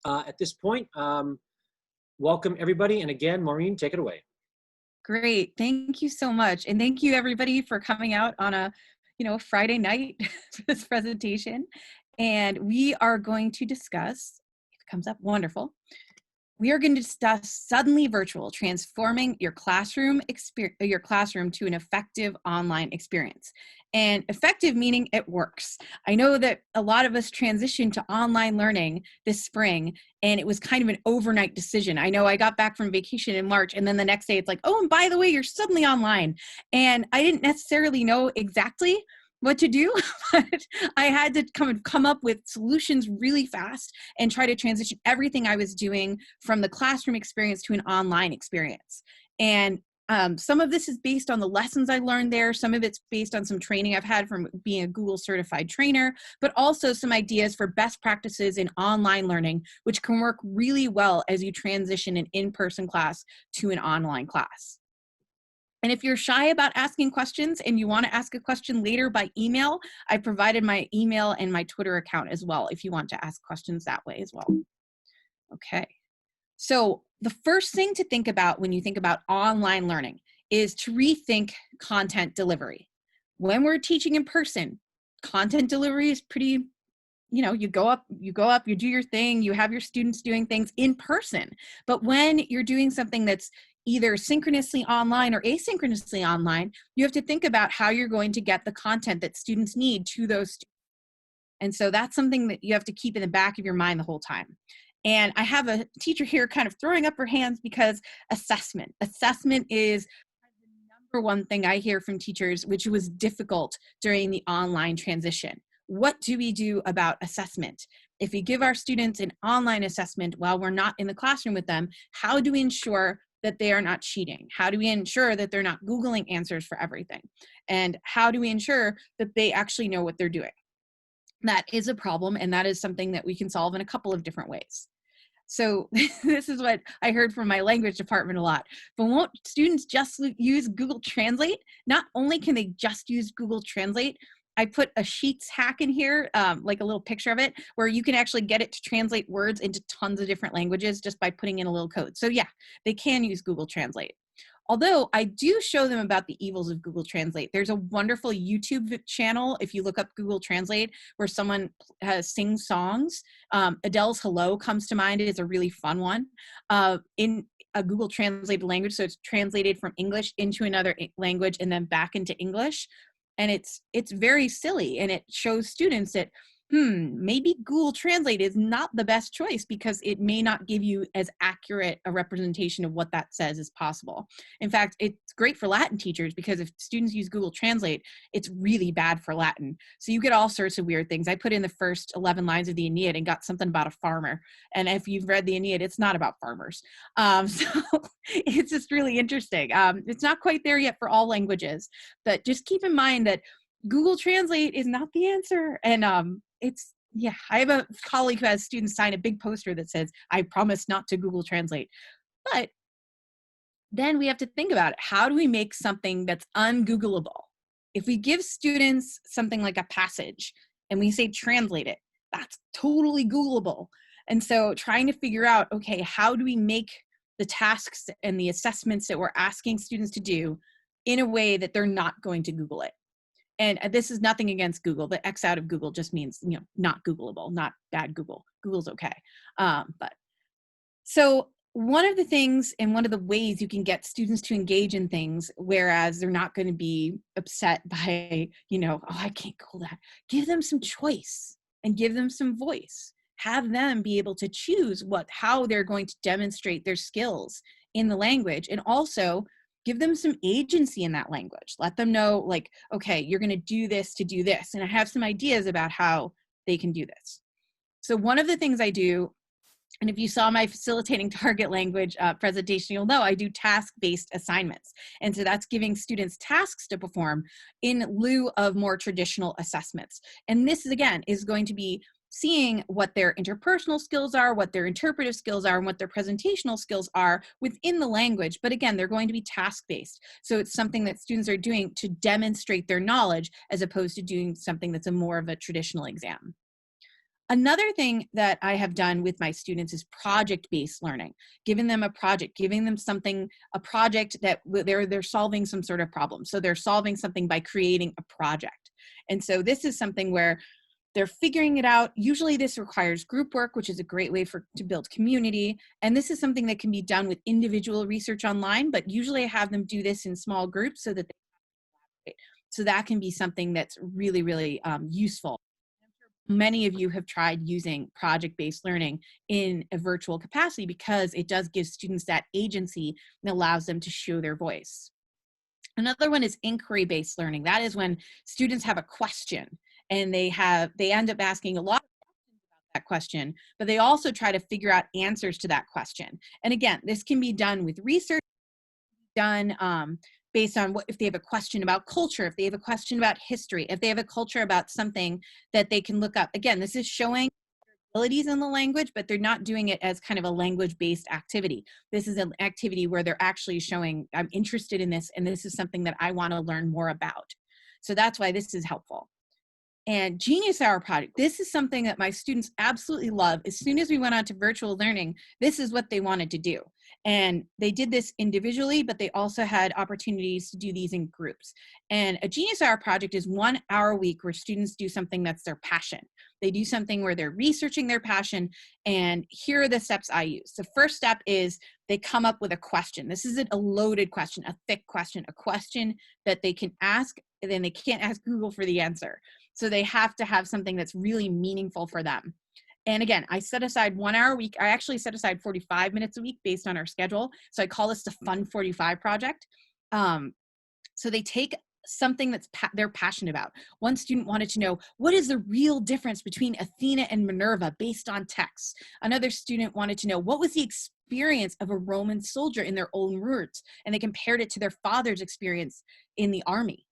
At this point, welcome everybody. And again, Maureen, take it away. Great. Thank you so much. And thank you everybody for coming out on a, Friday night for this presentation. And we are going to discuss, if it comes up, wonderful. We are going to discuss Suddenly Virtual, transforming your classroom to an effective online experience. And effective meaning it works. I know that a lot of us transitioned to online learning this spring, and it was kind of an overnight decision. I know I got back from vacation in March, and then the next day it's like, oh, and by the way, you're suddenly online. And I didn't necessarily know exactly what to do, but I had to come up with solutions really fast and try to transition everything I was doing from the classroom experience to an online experience. And some of this is based on the lessons I learned there. Some of it's based on some training I've had from being a Google certified trainer, but also some ideas for best practices in online learning, which can work really well as you transition an in-person class to an online class. And if you're shy about asking questions and you want to ask a question later by email, I provided my email and my Twitter account as well if you want to ask questions that way as well. Okay. So the first thing to think about when you think about online learning is to rethink content delivery. When we're teaching in person, content delivery is pretty, you go up, you do your thing, you have your students doing things in person. But when you're doing something that's either synchronously online or asynchronously online, you have to think about how you're going to get the content that students need to those students. And so that's something that you have to keep in the back of your mind the whole time. And I have a teacher here kind of throwing up her hands because assessment is the number one thing I hear from teachers, which was difficult during the online transition. What do we do about assessment? If we give our students an online assessment while we're not in the classroom with them, how do we ensure that they are not cheating? How do we ensure that they're not Googling answers for everything? And how do we ensure that they actually know what they're doing? That is a problem, and that is something that we can solve in a couple of different ways. So this is what I heard from my language department a lot. But won't students just use Google Translate? Not only can they just use Google Translate, I put a Sheets hack in here, like a little picture of it, where you can actually get it to translate words into tons of different languages just by putting in a little code. So yeah, they can use Google Translate. Although I do show them about the evils of Google Translate. There's a wonderful YouTube channel, if you look up Google Translate, where someone sings songs. Adele's Hello comes to mind. It is a really fun one in a Google translated language. So it's translated from English into another language and then back into English. And it's very silly, and it shows students that maybe Google Translate is not the best choice because it may not give you as accurate a representation of what that says as possible. In fact, it's great for Latin teachers because if students use Google Translate, it's really bad for Latin. So you get all sorts of weird things. I put in the first 11 lines of the Aeneid and got something about a farmer. And if you've read the Aeneid, it's not about farmers. So it's just really interesting. It's not quite there yet for all languages, but just keep in mind that Google Translate is not the answer. And I have a colleague who has students sign a big poster that says, I promise not to Google Translate. But then we have to think about it. How do we make something that's ungoogleable? If we give students something like a passage and we say translate it, that's totally Googleable. And so trying to figure out, okay, how do we make the tasks and the assessments that we're asking students to do in a way that they're not going to Google it? And this is nothing against Google. The X out of Google just means, not Googleable, not bad Google. Google's okay. So one of the things and one of the ways you can get students to engage in things, whereas they're not going to be upset by, oh, I can't Google that. Give them some choice and give them some voice. Have them be able to choose how they're going to demonstrate their skills in the language, and also give them some agency in that language. Let them know, like, okay, you're going to do this to do this. And I have some ideas about how they can do this. So one of the things I do, and if you saw my facilitating target language presentation, you'll know I do task-based assignments. And so that's giving students tasks to perform in lieu of more traditional assessments. And this, again, is going to be seeing what their interpersonal skills are, what their interpretive skills are, and what their presentational skills are within the language. But again, they're going to be task-based. So it's something that students are doing to demonstrate their knowledge as opposed to doing something that's more of a traditional exam. Another thing that I have done with my students is project-based learning, giving them a project, giving them something, a project that they're solving some sort of problem. So they're solving something by creating a project. And so this is something where they're figuring it out. Usually this requires group work, which is a great way to build community. And this is something that can be done with individual research online, but usually I have them do this in small groups so that so that can be something that's really, really useful. Many of you have tried using project-based learning in a virtual capacity because it does give students that agency and allows them to show their voice. Another one is inquiry-based learning. That is when students have a question and they end up asking a lot of questions about that question, but they also try to figure out answers to that question. And again, this can be done with research, done based on if they have a question about culture, if they have a question about history, if they have a culture about something that they can look up. Again, this is showing abilities in the language, but they're not doing it as kind of a language-based activity. This is an activity where they're actually showing, I'm interested in this, and this is something that I want to learn more about. So that's why this is helpful. And Genius Hour project, this is something that my students absolutely love. As soon as we went on to virtual learning, this is what they wanted to do. And they did this individually, but they also had opportunities to do these in groups. And a Genius Hour project is 1 hour a week where students do something that's their passion. They do something where they're researching their passion, and here are the steps I use. The first step is they come up with a question. This isn't a loaded question, a thick question, a question that they can ask, and then they can't ask Google for the answer. So they have to have something that's really meaningful for them. And again, I set aside 1 hour a week. I actually set aside 45 minutes a week based on our schedule. So I call this the Fun 45 project. So they take something that's they're passionate about. One student wanted to know, what is the real difference between Athena and Minerva based on texts? Another student wanted to know, what was the experience of a Roman soldier in their own words? And they compared it to their father's experience in the army.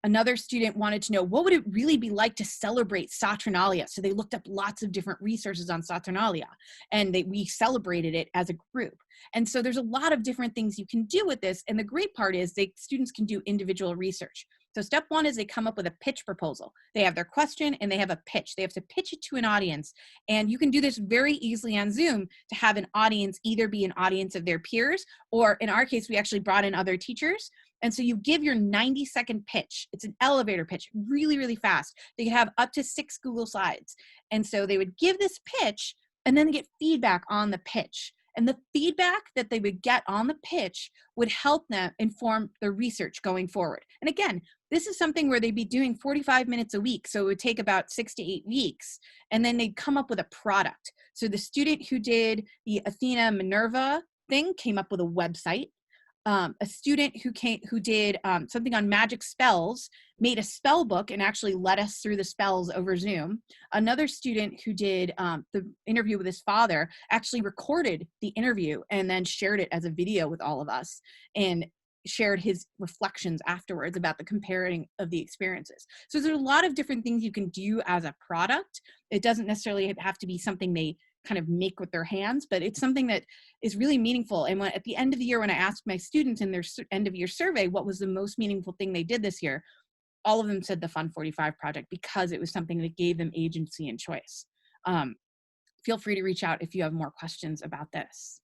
Another student wanted to know, what would it really be like to celebrate Saturnalia? So they looked up lots of different resources on Saturnalia, and we celebrated it as a group. And so there's a lot of different things you can do with this. And the great part is students can do individual research. So step one is they come up with a pitch proposal. They have their question and they have a pitch. They have to pitch it to an audience. And you can do this very easily on Zoom to have an audience either be an audience of their peers, or in our case, we actually brought in other teachers. And so you give your 90-second pitch. It's an elevator pitch, really, really fast. They could have up to 6 Google Slides. And so they would give this pitch and then get feedback on the pitch. And the feedback that they would get on the pitch would help them inform their research going forward. And again, this is something where they'd be doing 45 minutes a week. So it would take about 6 to 8 weeks. And then they'd come up with a product. So the student who did the Athena Minerva thing came up with a website. A student who did something on magic spells made a spell book and actually led us through the spells over Zoom. Another student who did the interview with his father actually recorded the interview and then shared it as a video with all of us and shared his reflections afterwards about the comparing of the experiences. So there's a lot of different things you can do as a product. It doesn't necessarily have to be something they kind of make with their hands, but it's something that is really meaningful. And at the end of the year, when I asked my students in their end of year survey, what was the most meaningful thing they did this year, all of them said the Fun 45 project, because it was something that gave them agency and choice. Feel free to reach out if you have more questions about this.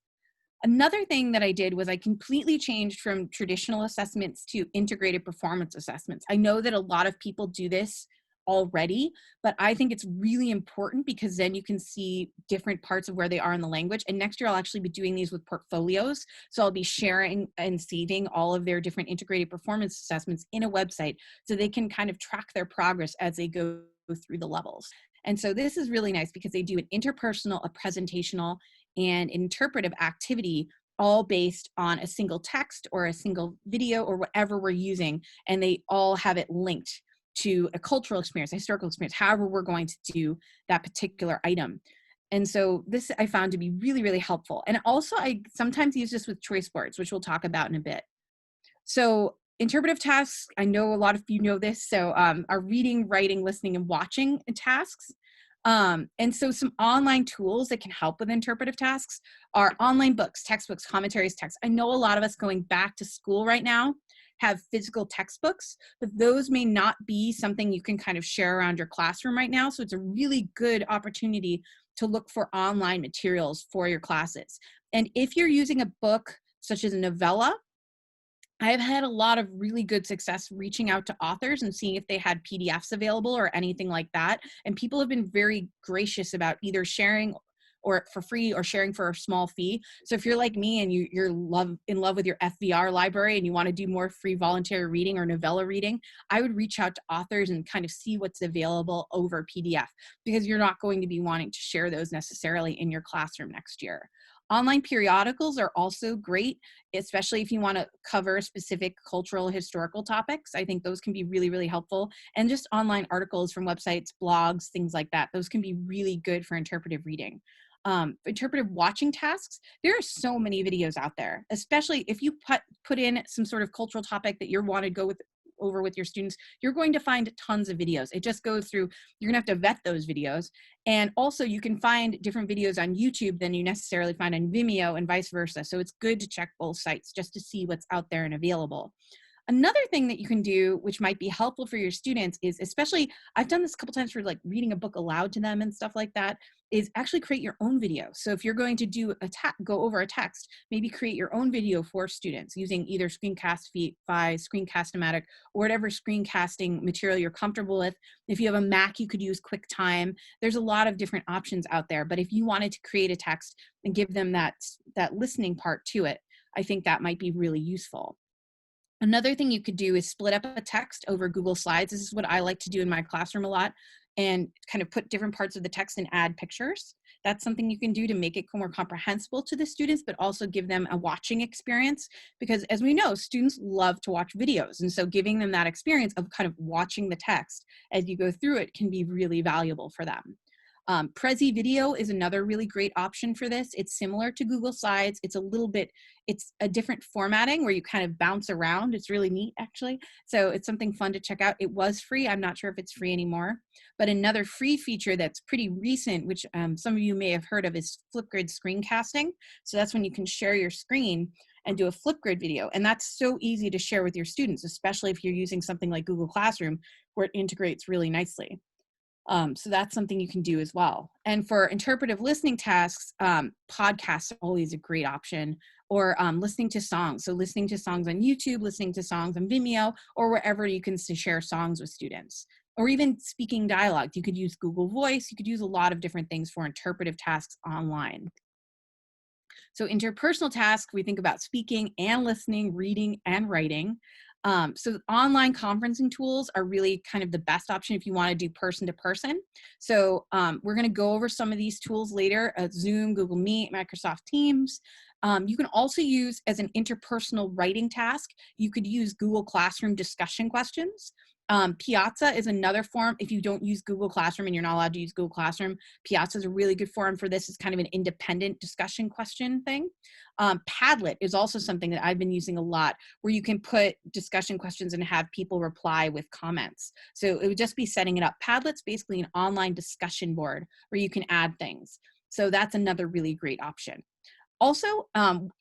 Another thing that I did was I completely changed from traditional assessments to integrated performance assessments. I know that a lot of people do this already, but I think it's really important because then you can see different parts of where they are in the language. And next year I'll actually be doing these with portfolios. So I'll be sharing and saving all of their different integrated performance assessments in a website so they can kind of track their progress as they go through the levels. And so this is really nice because they do an interpersonal, a presentational, and interpretive activity all based on a single text or a single video or whatever we're using. And they all have it linked to a cultural experience, a historical experience, however we're going to do that particular item. And so this I found to be really, really helpful. And also I sometimes use this with choice boards, which we'll talk about in a bit. So interpretive tasks, I know a lot of you know this. So our reading, writing, listening, and watching tasks. And so some online tools that can help with interpretive tasks are online books, textbooks, commentaries, texts. I know a lot of us going back to school right now have physical textbooks, but those may not be something you can kind of share around your classroom right now. So it's a really good opportunity to look for online materials for your classes. And if you're using a book such as a novella, I've had a lot of really good success reaching out to authors and seeing if they had PDFs available or anything like that. And people have been very gracious about either sharing or for free or sharing for a small fee. So if you're like me and you're in love with your FVR library and you want to do more free voluntary reading or novella reading, I would reach out to authors and kind of see what's available over PDF, because you're not going to be wanting to share those necessarily in your classroom next year. Online periodicals are also great, especially if you want to cover specific cultural, historical topics. I think those can be really, really helpful. And just online articles from websites, blogs, things like that. Those can be really good for interpretive reading. Interpretive watching tasks, there are so many videos out there, especially if you put in some sort of cultural topic that you want to go over with your students, you're going to find tons of videos. It just goes through, you're gonna have to vet those videos. And also you can find different videos on YouTube than you necessarily find on Vimeo and vice versa. So it's good to check both sites just to see what's out there and available. Another thing that you can do, which might be helpful for your students, is, especially, I've done this a couple times for like reading a book aloud to them and stuff like that, is actually create your own video. So if you're going to do go over a text, maybe create your own video for students using either Screencastify, Screencast-O-Matic, or whatever screencasting material you're comfortable with. If you have a Mac, you could use QuickTime. There's a lot of different options out there, but if you wanted to create a text and give them that listening part to it, I think that might be really useful. Another thing you could do is split up a text over Google Slides. This is what I like to do in my classroom a lot, and kind of put different parts of the text and add pictures. That's something you can do to make it more comprehensible to the students, but also give them a watching experience, because as we know, students love to watch videos. And so giving them that experience of kind of watching the text as you go through it can be really valuable for them. Prezi Video is another really great option for this. It's similar to Google Slides. It's a different formatting where you kind of bounce around. It's really neat, actually. So it's something fun to check out. It was free. I'm not sure if it's free anymore. But another free feature that's pretty recent, which some of you may have heard of, is Flipgrid screencasting. So that's when you can share your screen and do a Flipgrid video. And that's so easy to share with your students, especially if you're using something like Google Classroom, where it integrates really nicely. So that's something you can do as well. And for interpretive listening tasks, podcasts are always a great option, or listening to songs. So listening to songs on YouTube, listening to songs on Vimeo, or wherever you can share songs with students. Or even speaking dialogue. You could use Google Voice. You could use a lot of different things for interpretive tasks online. So interpersonal tasks, we think about speaking and listening, reading and writing. So online conferencing tools are really kind of the best option if you want to do person to person. So we're going to go over some of these tools later: Zoom, Google Meet, Microsoft Teams. You can also use, as an interpersonal writing task, you could use Google Classroom discussion questions. Piazza is another form. If you don't use Google Classroom and you're not allowed to use Google Classroom, Piazza is a really good forum for this. It's kind of an independent discussion question thing. Padlet is also something that I've been using a lot, where you can put discussion questions and have people reply with comments. So it would just be setting it up. Padlet's basically an online discussion board where you can add things. So that's another really great option. Also,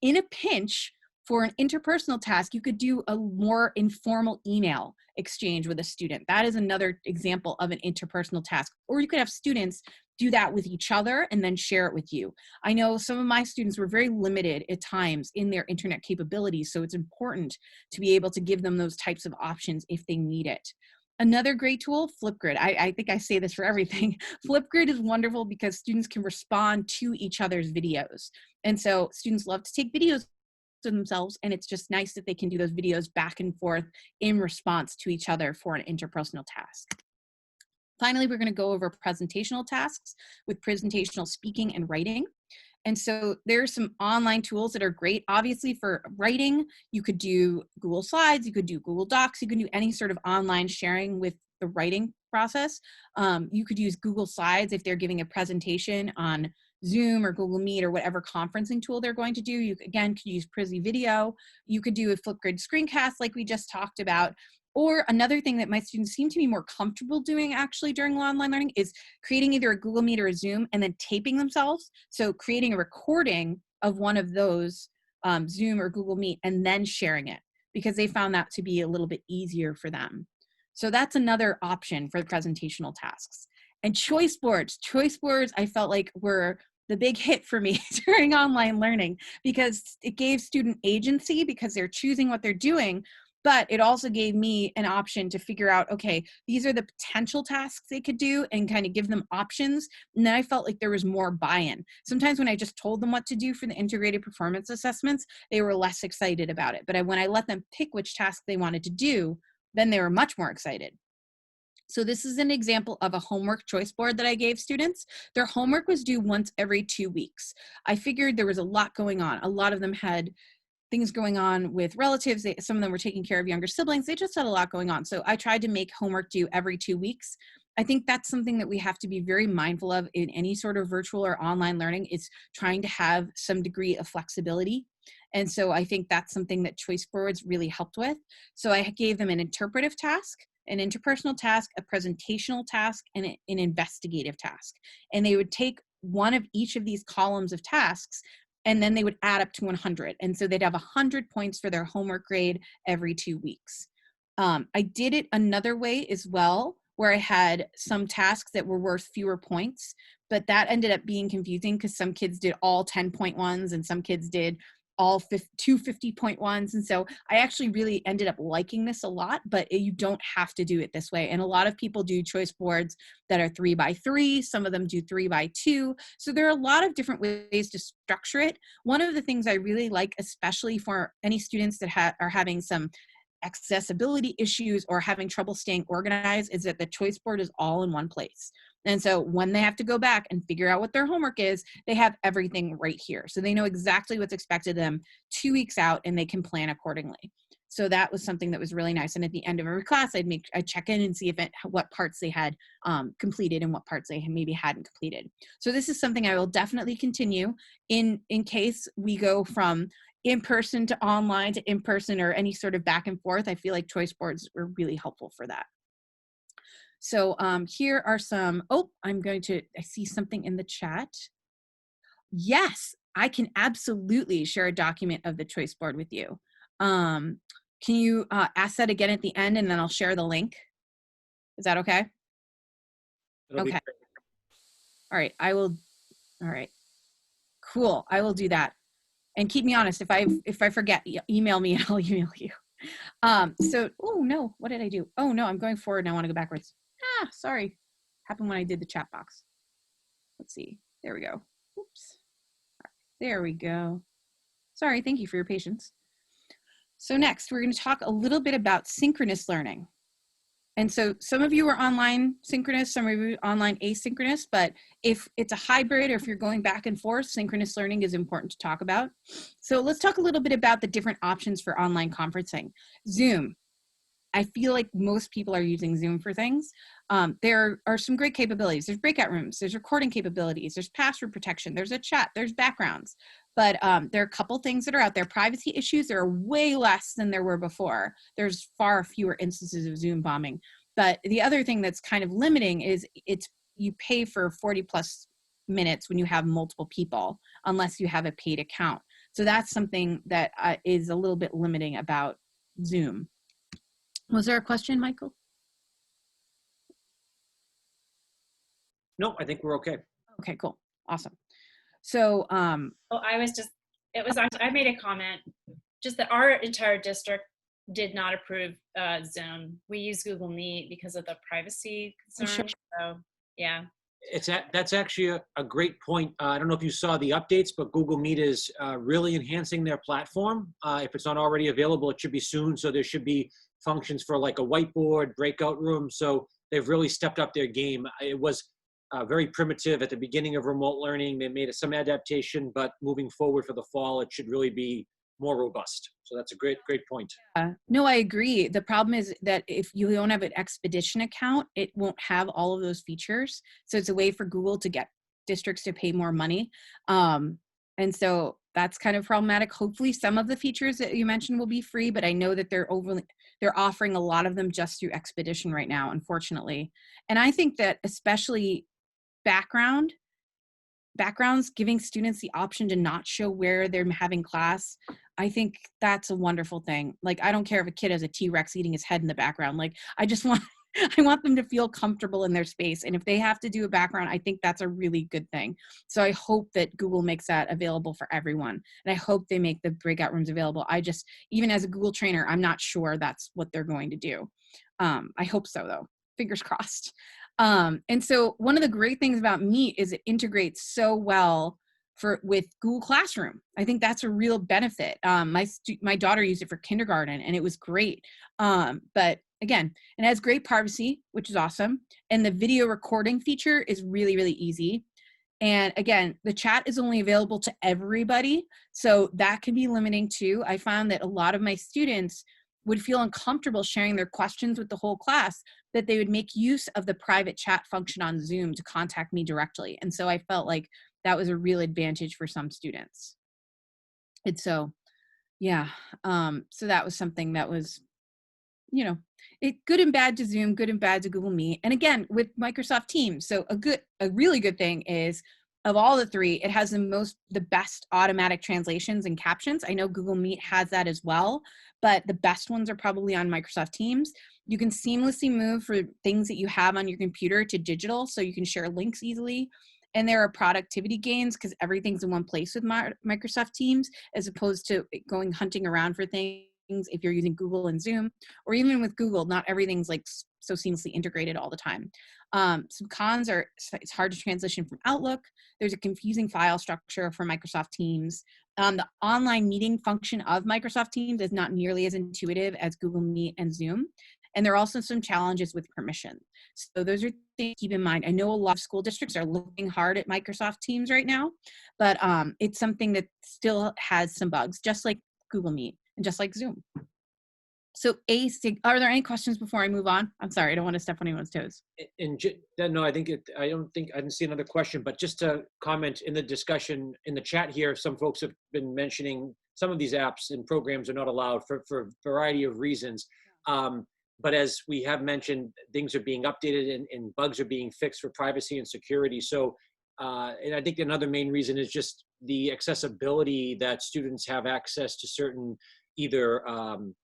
in a pinch, for an interpersonal task, you could do a more informal email exchange with a student. That is another example of an interpersonal task. Or you could have students do that with each other and then share it with you. I know some of my students were very limited at times in their internet capabilities, so it's important to be able to give them those types of options if they need it. Another great tool, Flipgrid. I think I say this for everything. Flipgrid is wonderful because students can respond to each other's videos. And so students love to take videos to themselves, and it's just nice that they can do those videos back and forth in response to each other for an interpersonal task. Finally, we're going to go over presentational tasks with presentational speaking and writing. And so there's some online tools that are great. Obviously, for writing, you could do Google Slides, you could do Google Docs, you could do any sort of online sharing with the writing process. You could use Google Slides if they're giving a presentation on Zoom or Google Meet or whatever conferencing tool they're going to do. You, again, could use Prezi Video. You could do a Flipgrid screencast like we just talked about. Or another thing that my students seem to be more comfortable doing actually during online learning is creating either a Google Meet or a Zoom and then taping themselves. So creating a recording of one of those Zoom or Google Meet and then sharing it, because they found that to be a little bit easier for them. So that's another option for the presentational tasks. And choice boards I felt like were the big hit for me during online learning, because it gave student agency because they're choosing what they're doing, but it also gave me an option to figure out, okay, these are the potential tasks they could do and kind of give them options. And then I felt like there was more buy-in. Sometimes when I just told them what to do for the integrated performance assessments, they were less excited about it. But when I let them pick which task they wanted to do, then they were much more excited. So this is an example of a homework choice board that I gave students. Their homework was due once every 2 weeks. I figured there was a lot going on. A lot of them had things going on with relatives. Some of them were taking care of younger siblings. They just had a lot going on. So I tried to make homework due every 2 weeks. I think that's something that we have to be very mindful of in any sort of virtual or online learning, is trying to have some degree of flexibility. And so I think that's something that choice boards really helped with. So I gave them an interpretive task, an interpersonal task, a presentational task, and an investigative task. And they would take one of each of these columns of tasks, and then they would add up to 100. And so they'd have 100 points for their homework grade every 2 weeks. I did it another way as well, where I had some tasks that were worth fewer points, but that ended up being confusing because some kids did all 10-point ones and some kids did all 50-point ones. And so I actually really ended up liking this a lot, but you don't have to do it this way. And a lot of people do choice boards that are 3x3. Some of them do 3x2. So there are a lot of different ways to structure it. One of the things I really like, especially for any students that are having some accessibility issues or having trouble staying organized, is that the choice board is all in one place. And so when they have to go back and figure out what their homework is, they have everything right here. So they know exactly what's expected of them 2 weeks out, and they can plan accordingly. So that was something that was really nice. And at the end of every class, I'd check in and see what parts they had completed and what parts they maybe hadn't completed. So this is something I will definitely continue in case we go from in-person to online to in-person, or any sort of back and forth. I feel like choice boards were really helpful for that. So here are some, I see something in the chat. Yes, I can absolutely share a document of the choice board with you. Can you ask that again at the end, and then I'll share the link? Is that okay? Okay. All right, I will. All right, cool. I will do that. And keep me honest. If I forget, email me and I'll email you. So, oh no, what did I do? Oh no, I'm going forward and I want to go backwards. Sorry. Happened when I did the chat box. Let's see. There we go. Oops. There we go. Sorry, thank you for your patience. So next, we're going to talk a little bit about synchronous learning. And so some of you are online synchronous, some of you are online asynchronous, but if it's a hybrid or if you're going back and forth, synchronous learning is important to talk about. So let's talk a little bit about the different options for online conferencing. Zoom. I feel like most people are using Zoom for things. There are some great capabilities. There's breakout rooms, there's recording capabilities, there's password protection, there's a chat, there's backgrounds. But there are a couple things that are out there. Privacy issues, there are way less than there were before. There's far fewer instances of Zoom bombing. But the other thing that's kind of limiting is you pay for 40+ minutes when you have multiple people, unless you have a paid account. So that's something that is a little bit limiting about Zoom. Was there a question, Michael? No, I think we're okay. Okay, cool. Awesome. So, well, I made a comment just that our entire district did not approve Zoom. We use Google Meet because of the privacy concerns. Sure. So, yeah. That's actually a great point. I don't know if you saw the updates, but Google Meet is really enhancing their platform. If it's not already available, it should be soon. So there should be functions for like a whiteboard, breakout room. So they've really stepped up their game. It was very primitive at the beginning of remote learning. They made some adaptation, but moving forward for the fall, it should really be more robust. So that's a great point. No, I agree. The problem is that if you don't have an Expedition account, it won't have all of those features. So it's a way for Google to get districts to pay more money. And so that's kind of problematic. Hopefully some of the features that you mentioned will be free, but I know that they're offering a lot of them just through Expedition right now, unfortunately. And I think that especially backgrounds, giving students the option to not show where they're having class, I think that's a wonderful thing. Like, I don't care if a kid has a T-Rex eating his head in the background. Like, I just want, I want them to feel comfortable in their space. And if they have to do a background, I think that's a really good thing. So I hope that Google makes that available for everyone. And I hope they make the breakout rooms available. I just, even as a Google trainer, I'm not sure that's what they're going to do. I hope so, though. Fingers crossed. And so one of the great things about Meet is it integrates so well with Google Classroom. I think that's a real benefit. My daughter used it for kindergarten and it was great. But again, it has great privacy, which is awesome. And the video recording feature is really, really easy. And again, the chat is only available to everybody. So that can be limiting too. I found that a lot of my students would feel uncomfortable sharing their questions with the whole class, that they would make use of the private chat function on Zoom to contact me directly. And so I felt like that was a real advantage for some students. And so, yeah, so that was something that was, you know, good and bad to Zoom, good and bad to Google Meet. And again, with Microsoft Teams. So a really good thing is, of all the three, it has the best automatic translations and captions. I know Google Meet has that as well, but the best ones are probably on Microsoft Teams. You can seamlessly move for things that you have on your computer to digital, so you can share links easily. And there are productivity gains because everything's in one place with Microsoft Teams, as opposed to going hunting around for things if you're using Google and Zoom, or even with Google, not everything's like so seamlessly integrated all the time. Some cons are it's hard to transition from Outlook. There's a confusing file structure for Microsoft Teams. The online meeting function of Microsoft Teams is not nearly as intuitive as Google Meet and Zoom. And there are also some challenges with permission. So those are things to keep in mind. I know a lot of school districts are looking hard at Microsoft Teams right now, but it's something that still has some bugs, just like Google Meet and just like Zoom. So are there any questions before I move on? I'm sorry, I don't want to step on anyone's toes. No, I didn't see another question, but just to comment in the discussion in the chat here, some folks have been mentioning some of these apps and programs are not allowed for a variety of reasons. But as we have mentioned, things are being updated and bugs are being fixed for privacy and security. So, and I think another main reason is just the accessibility that students have access to certain either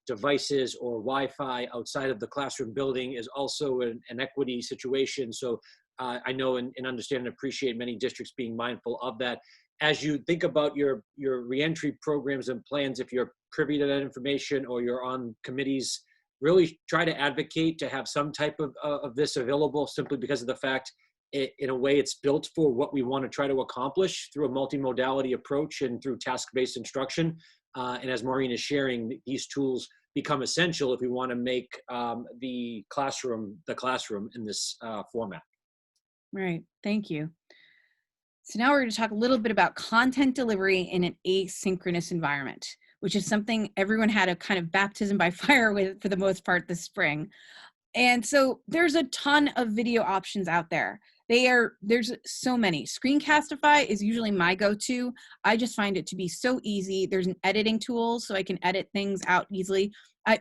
devices or Wi-Fi outside of the classroom building is also an equity situation. So I know and understand and appreciate many districts being mindful of that. As you think about your reentry programs and plans, if you're privy to that information or you're on committees, really try to advocate to have some type of this available, simply because of the fact in a way it's built for what we want to try to accomplish through a multimodality approach and through task-based instruction. And as Maureen is sharing, these tools become essential if we want to make the classroom in this format. Right, thank you. So now we're going to talk a little bit about content delivery in an asynchronous environment, which is something everyone had a kind of baptism by fire with for the most part this spring. And so there's a ton of video options out there. There's so many. Screencastify is usually my go-to. I just find it to be so easy. There's an editing tool so I can edit things out easily.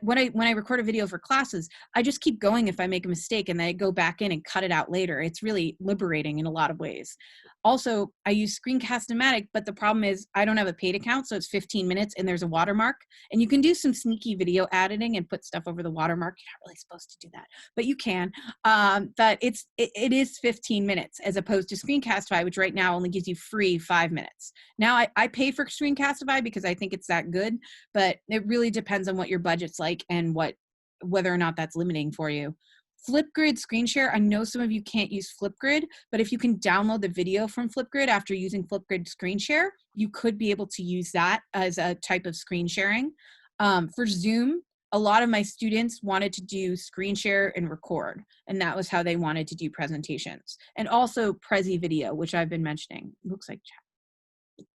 When I record a video for classes, I just keep going if I make a mistake and then I go back in and cut it out later. It's really liberating in a lot of ways. Also, I use Screencast-O-Matic, but the problem is I don't have a paid account, so it's 15 minutes and there's a watermark. And you can do some sneaky video editing and put stuff over the watermark. You're not really supposed to do that, but you can. But it is 15 minutes as opposed to Screencastify, which right now only gives you free 5 minutes. Now I pay for Screencastify because I think it's that good, but it really depends on what your budget's like and whether or not that's limiting for you. Flipgrid screen share, I know some of you can't use Flipgrid, but if you can download the video from Flipgrid after using Flipgrid screen share, you could be able to use that as a type of screen sharing. For Zoom, a lot of my students wanted to do screen share and record, and that was how they wanted to do presentations. And also Prezi Video, which I've been mentioning. Looks like chat.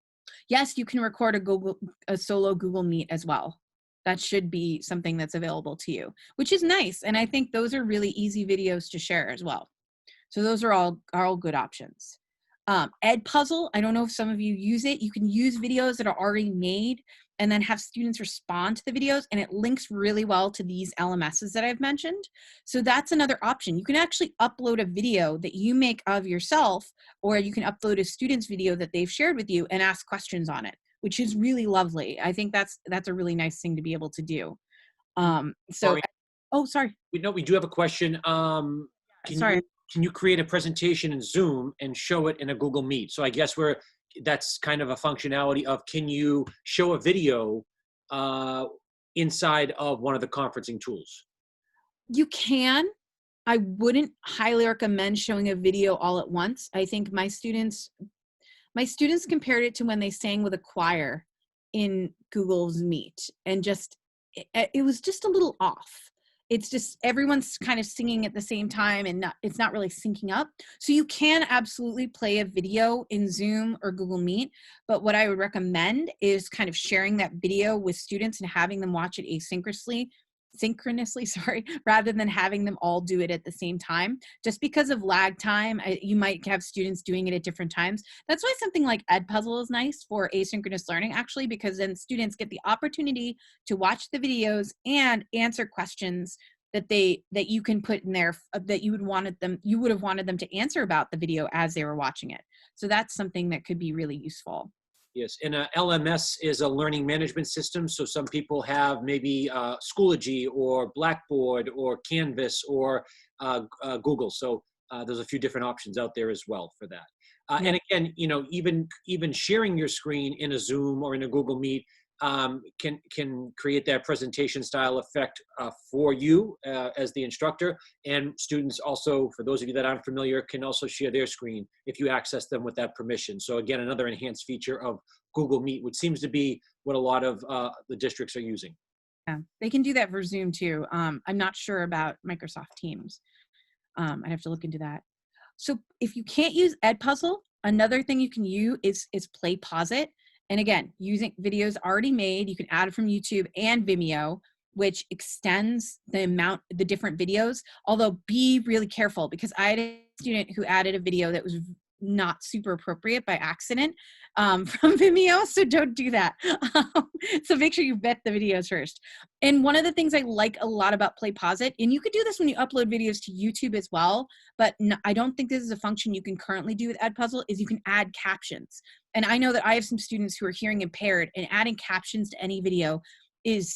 Yes, you can record a solo Google Meet as well. That should be something that's available to you, which is nice. And I think those are really easy videos to share as well. So those are all good options. Edpuzzle, I don't know if some of you use it. You can use videos that are already made and then have students respond to the videos, and it links really well to these LMSs that I've mentioned. So that's another option. You can actually upload a video that you make of yourself, or you can upload a student's video that they've shared with you and ask questions on it, which is really lovely. I think that's a really nice thing to be able to do. So, Maureen, oh, sorry, we do have a question. Can sorry. you create a presentation in Zoom and show it in a Google Meet? So I guess that's kind of a functionality of, can you show a video inside of one of the conferencing tools? You can. I wouldn't highly recommend showing a video all at once. I think my students compared it to when they sang with a choir in Google's Meet, and just it was just a little off. It's just everyone's kind of singing at the same time, and it's not really syncing up. So you can absolutely play a video in Zoom or Google Meet, but what I would recommend is kind of sharing that video with students and having them watch it synchronously, sorry, rather than having them all do it at the same time. Just because of lag time, you might have students doing it at different times. That's why something like Edpuzzle is nice for asynchronous learning, actually, because then students get the opportunity to watch the videos and answer questions that you can put in there that you would have wanted them to answer about the video as they were watching it. So that's something that could be really useful. Yes, and LMS is a learning management system. So some people have maybe Schoology or Blackboard or Canvas or Google. So there's a few different options out there as well for that. And again, even sharing your screen in a Zoom or in a Google Meet can create that presentation style effect for you as the instructor. And students also, for those of you that aren't familiar, can also share their screen if you access them with that permission. So again, another enhanced feature of Google Meet, which seems to be what a lot of the districts are using. Yeah, they can do that for Zoom too. I'm not sure about Microsoft Teams. I'd have to look into that. So if you can't use Edpuzzle, another thing you can use is Play Pause It. And again, using videos already made, you can add it from YouTube and Vimeo, which extends the different videos. Although be really careful, because I had a student who added a video that was not super appropriate by accident from Vimeo, so don't do that. So make sure you vet the videos first. And one of the things I like a lot about Play Pause It, and you could do this when you upload videos to YouTube as well, but I don't think this is a function you can currently do with Edpuzzle, is you can add captions. And I know that I have some students who are hearing impaired, and adding captions to any video is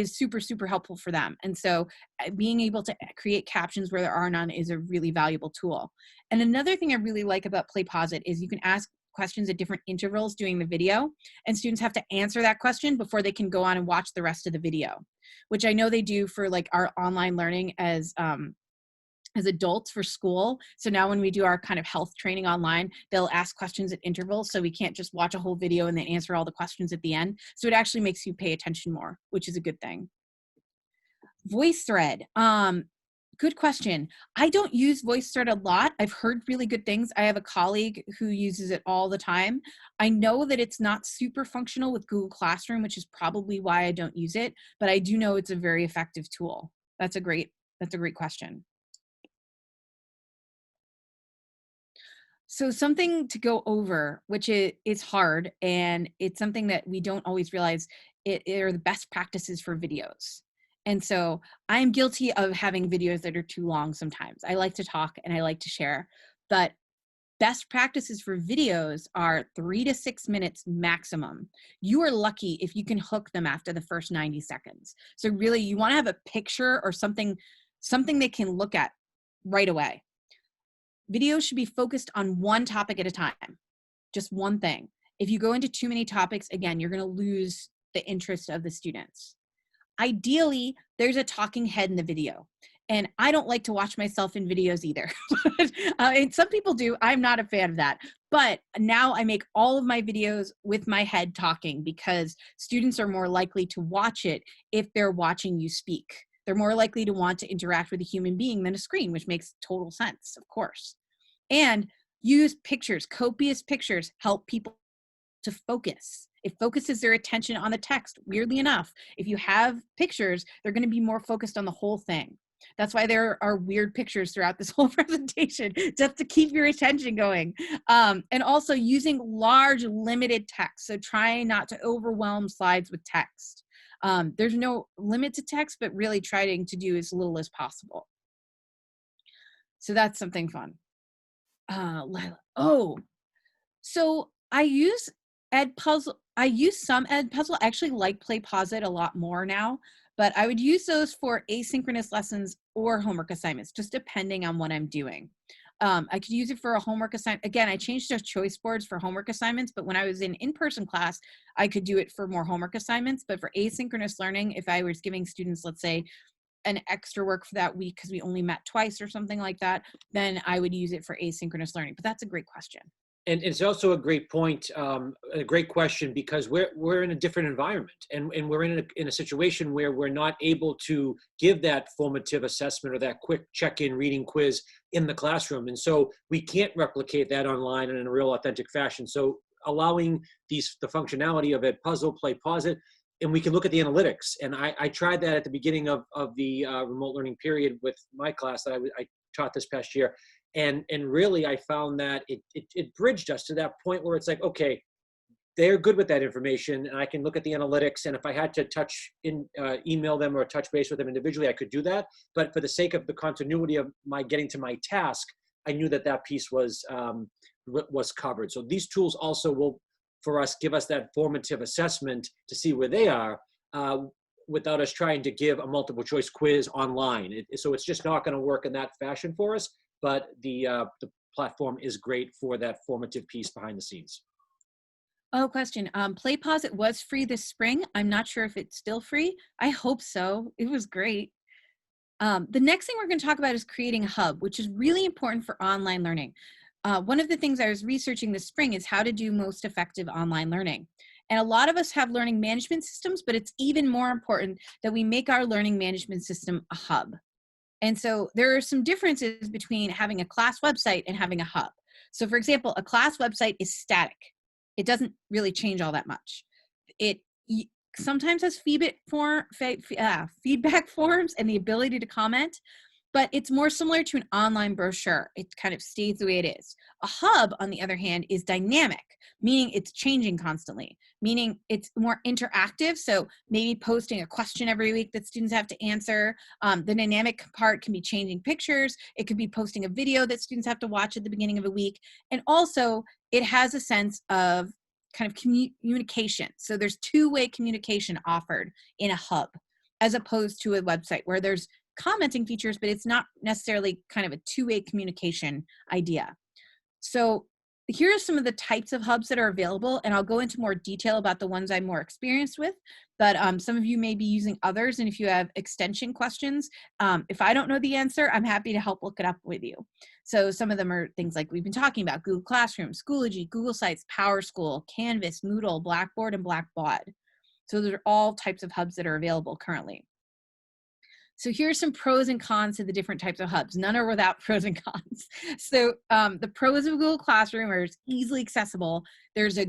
super, super helpful for them. And so being able to create captions where there are none is a really valuable tool. And another thing I really like about Play Pause It is you can ask questions at different intervals during the video, and students have to answer that question before they can go on and watch the rest of the video, which I know they do for like our online learning as adults for school. So now when we do our kind of health training online, they'll ask questions at intervals. So we can't just watch a whole video and then answer all the questions at the end. So it actually makes you pay attention more, which is a good thing. VoiceThread. Good question. I don't use VoiceThread a lot. I've heard really good things. I have a colleague who uses it all the time. I know that it's not super functional with Google Classroom, which is probably why I don't use it, but I do know it's a very effective tool. That's a great question. So something to go over, which is hard, and it's something that we don't always realize, it are the best practices for videos. And so I'm guilty of having videos that are too long sometimes. I like to talk and I like to share, but best practices for videos are 3 to 6 minutes maximum. You are lucky if you can hook them after the first 90 seconds. So really you want to have a picture or something they can look at right away. Videos should be focused on one topic at a time, just one thing. If you go into too many topics, again, you're going to lose the interest of the students. Ideally, there's a talking head in the video. And I don't like to watch myself in videos either. And some people do. I'm not a fan of that. But now I make all of my videos with my head talking, because students are more likely to watch it if they're watching you speak. They're more likely to want to interact with a human being than a screen, which makes total sense, of course. And use pictures. Copious pictures help people to focus. It focuses their attention on the text. Weirdly enough, if you have pictures, they're going to be more focused on the whole thing. That's why there are weird pictures throughout this whole presentation, just to keep your attention going. And also using large limited text. So trying not to overwhelm slides with text. There's no limit to text, but really trying to do as little as possible. So that's something fun. Lila. Oh, so I use Edpuzzle. I use some Edpuzzle. I actually like PlayPosit a lot more now, but I would use those for asynchronous lessons or homework assignments, just depending on what I'm doing. I could use it for a homework assignment. Again, I changed to choice boards for homework assignments, but when I was in-person class, I could do it for more homework assignments. But for asynchronous learning, if I was giving students, let's say, an extra work for that week because we only met twice or something like that, then I would use it for asynchronous learning. But that's a great question. And it's also a great point, a great question, because we're in a different environment, and we're in a situation where we're not able to give that formative assessment or that quick check-in reading quiz in the classroom. And so we can't replicate that online and in a real authentic fashion. So allowing the functionality of Edpuzzle, PlayPosit, and we can look at the analytics. And I tried that at the beginning of the remote learning period with my class that I taught this past year. And really, I found that it bridged us to that point where it's like, okay, they're good with that information, and I can look at the analytics. And if I had to email them or touch base with them individually, I could do that. But for the sake of the continuity of my getting to my task, I knew that piece was covered. So these tools also will, for us, give us that formative assessment to see where they are, without us trying to give a multiple choice quiz online. So it's just not going to work in that fashion for us. But the platform is great for that formative piece behind the scenes. Oh, question. PlayPosit was free this spring. I'm not sure if it's still free. I hope so. It was great. The next thing we're going to talk about is creating a hub, which is really important for online learning. One of the things I was researching this spring is how to do most effective online learning. And a lot of us have learning management systems, but it's even more important that we make our learning management system a hub. And so there are some differences between having a class website and having a hub. So for example, a class website is static. It doesn't really change all that much. It sometimes has feedback forms and the ability to comment, but it's more similar to an online brochure. It kind of stays the way it is. A hub, on the other hand, is dynamic, meaning it's changing constantly, meaning it's more interactive. So maybe posting a question every week that students have to answer. The dynamic part can be changing pictures. It could be posting a video that students have to watch at the beginning of a week. And also, it has a sense of kind of communication. So there's two-way communication offered in a hub, as opposed to a website where there's commenting features, but it's not necessarily kind of a two-way communication idea. So here are some of the types of hubs that are available, and I'll go into more detail about the ones I'm more experienced with, but some of you may be using others, and if you have extension questions, if I don't know the answer, I'm happy to help look it up with you. So some of them are things like we've been talking about: Google Classroom, Schoology, Google Sites, PowerSchool, Canvas, Moodle, Blackboard, and Blackbaud. So those are all types of hubs that are available currently. So here's some pros and cons to the different types of hubs. None are without pros and cons. So the pros of Google Classroom are it's easily accessible. There's a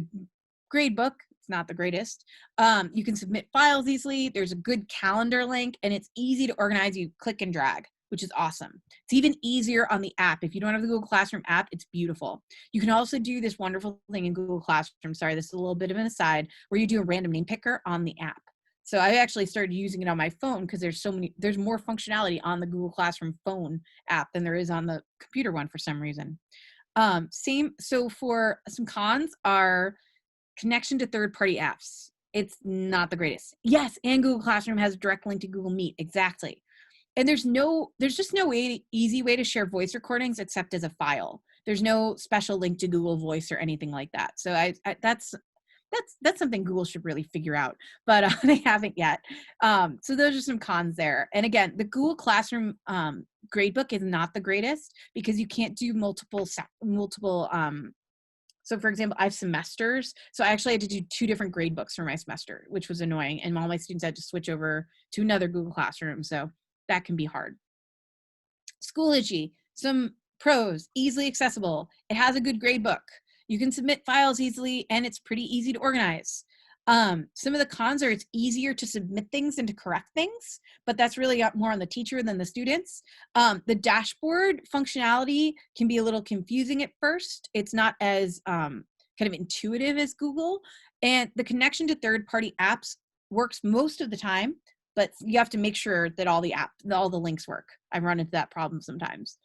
grade book. It's not the greatest. You can submit files easily. There's a good calendar link, and it's easy to organize. You click and drag, which is awesome. It's even easier on the app. If you don't have the Google Classroom app, it's beautiful. You can also do this wonderful thing in Google Classroom. Sorry, this is a little bit of an aside, where you do a random name picker on the app. So I actually started using it on my phone because there's more functionality on the Google Classroom phone app than there is on the computer one for some reason. So for some cons are connection to third-party apps. It's not the greatest. Yes, and Google Classroom has a direct link to Google Meet, exactly. And there's just no easy way to share voice recordings except as a file. There's no special link to Google Voice or anything like that. So that's something Google should really figure out, but they haven't yet. So those are some cons there. And again, the Google Classroom gradebook is not the greatest because you can't do multiple. So for example, I have semesters. So I actually had to do 2 different gradebooks for my semester, which was annoying. And all my students had to switch over to another Google Classroom. So that can be hard. Schoology, some pros, easily accessible. It has a good gradebook. You can submit files easily, and it's pretty easy to organize. Some of the cons are it's easier to submit things and to correct things, but that's really more on the teacher than the students. The dashboard functionality can be a little confusing at first. It's not as kind of intuitive as Google. And the connection to third-party apps works most of the time, but you have to make sure that all the links work. I've run into that problem sometimes.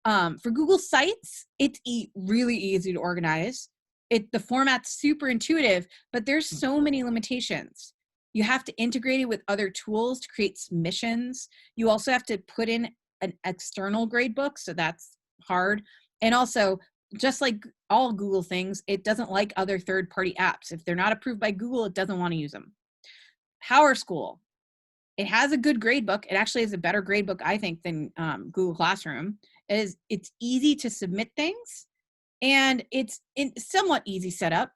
For Google Sites, it's really easy to organize. The format's super intuitive, but there's so many limitations. You have to integrate it with other tools to create submissions. You also have to put in an external gradebook, so that's hard. And also, just like all Google things, it doesn't like other third-party apps. If they're not approved by Google, it doesn't want to use them. PowerSchool, it has a good gradebook. It actually has a better gradebook, I think, than Google Classroom. It's easy to submit things, and it's somewhat easy setup.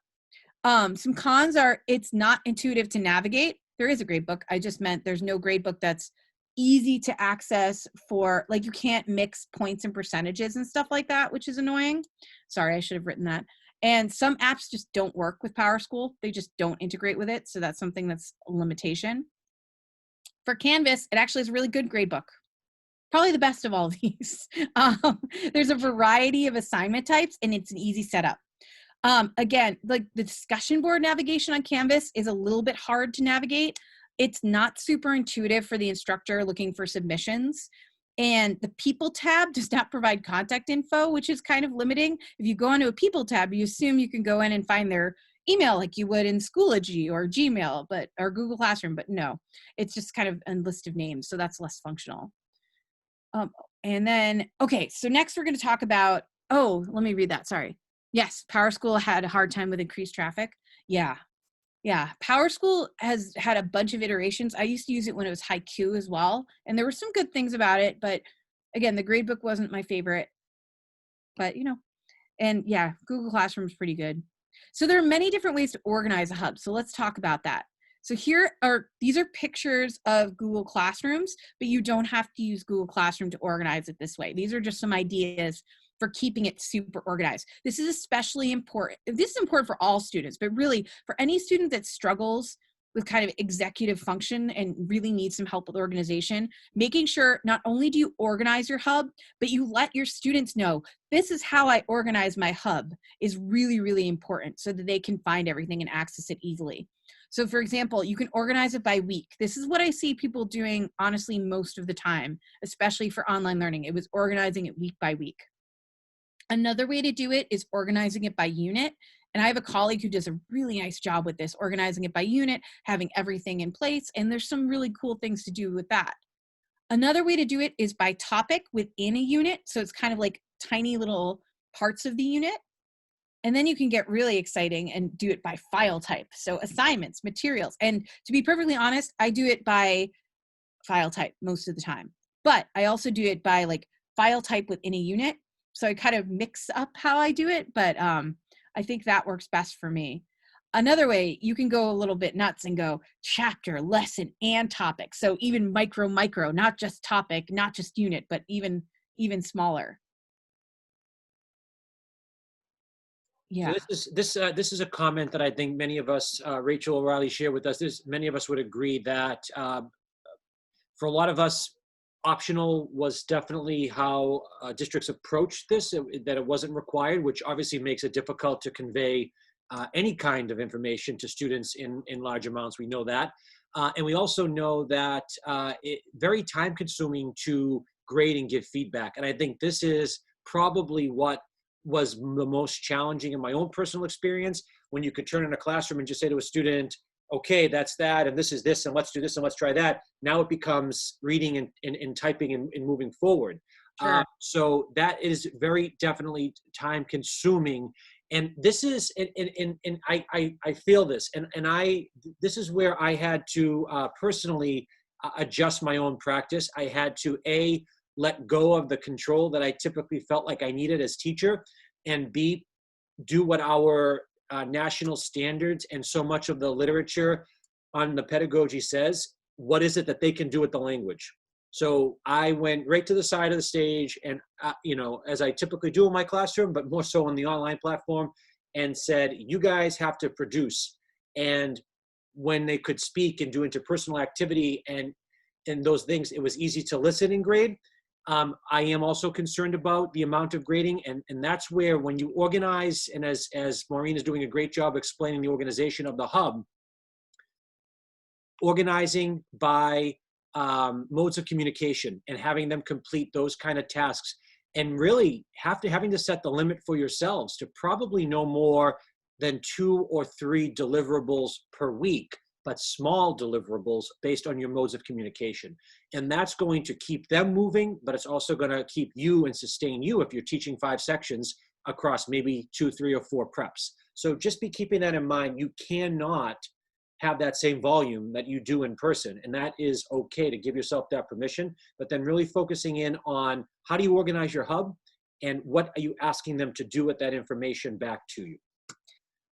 Some cons are it's not intuitive to navigate. There is a gradebook. I just meant there's no gradebook that's easy to access for, like, you can't mix points and percentages and stuff like that, which is annoying. Sorry, I should have written that. And some apps just don't work with PowerSchool. They just don't integrate with it. So that's something that's a limitation. For Canvas, it actually is a really good gradebook. Probably the best of all of these. There's a variety of assignment types, and it's an easy setup. Again, like the discussion board navigation on Canvas is a little bit hard to navigate. It's not super intuitive for the instructor looking for submissions. And the People tab does not provide contact info, which is kind of limiting. If you go into a People tab, you assume you can go in and find their email like you would in Schoology or Gmail, or Google Classroom, but no, it's just kind of a list of names, so that's less functional. And then, okay, so next we're going to talk about, let me read that, sorry. Yes, PowerSchool had a hard time with increased traffic. Yeah, PowerSchool has had a bunch of iterations. I used to use it when it was Haiku as well, and there were some good things about it, but again, the gradebook wasn't my favorite. But, and yeah, Google Classroom is pretty good. So there are many different ways to organize a hub, so let's talk about that. So these are pictures of Google Classrooms, but you don't have to use Google Classroom to organize it this way. These are just some ideas for keeping it super organized. This is especially important. This is important for all students, but really for any student that struggles with kind of executive function and really needs some help with organization, making sure not only do you organize your hub, but you let your students know, this is how I organize my hub, is really, really important so that they can find everything and access it easily. So for example, you can organize it by week. This is what I see people doing, honestly, most of the time, especially for online learning. It was organizing it week by week. Another way to do it is organizing it by unit. And I have a colleague who does a really nice job with this, organizing it by unit, having everything in place. And there's some really cool things to do with that. Another way to do it is by topic within a unit. So it's kind of like tiny little parts of the unit. And then you can get really exciting and do it by file type. So assignments, materials. And to be perfectly honest, I do it by file type most of the time. But I also do it by like file type within a unit. So I kind of mix up how I do it, but I think that works best for me. Another way, you can go a little bit nuts and go chapter, lesson, and topic. So even micro, not just topic, not just unit, but even smaller. Yeah. So this is a comment that I think many of us, Rachel O'Reilly shared with us. Many of us would agree that for a lot of us, optional was definitely how districts approached this, that it wasn't required, which obviously makes it difficult to convey any kind of information to students in large amounts. We know that. And we also know that it's very time consuming to grade and give feedback. And I think this is probably what was the most challenging in my own personal experience, when you could turn in a classroom and just say to a student, okay, that's that, and this is this, and let's do this, and let's try that. Now it becomes reading and typing and moving forward. Sure. So that is very definitely time consuming. And this is, and I feel this, and this is where I had to personally adjust my own practice. I had to let go of the control that I typically felt like I needed as teacher, and B, do what our national standards and so much of the literature on the pedagogy says. What is it that they can do with the language? So I went right to the side of the stage, and as I typically do in my classroom, but more so on the online platform, and said, you guys have to produce. And when they could speak and do interpersonal activity and those things, it was easy to listen and grade. I am also concerned about the amount of grading, and that's where when you organize, and as Maureen is doing a great job explaining the organization of the hub, organizing by modes of communication and having them complete those kind of tasks, and really having to set the limit for yourselves to probably no more than 2 or 3 deliverables per week, but small deliverables based on your modes of communication. And that's going to keep them moving, but it's also going to keep you and sustain you if you're teaching 5 sections across maybe 2, 3, or 4 preps. So just be keeping that in mind. You cannot have that same volume that you do in person, and that is okay to give yourself that permission, but then really focusing in on how do you organize your hub and what are you asking them to do with that information back to you.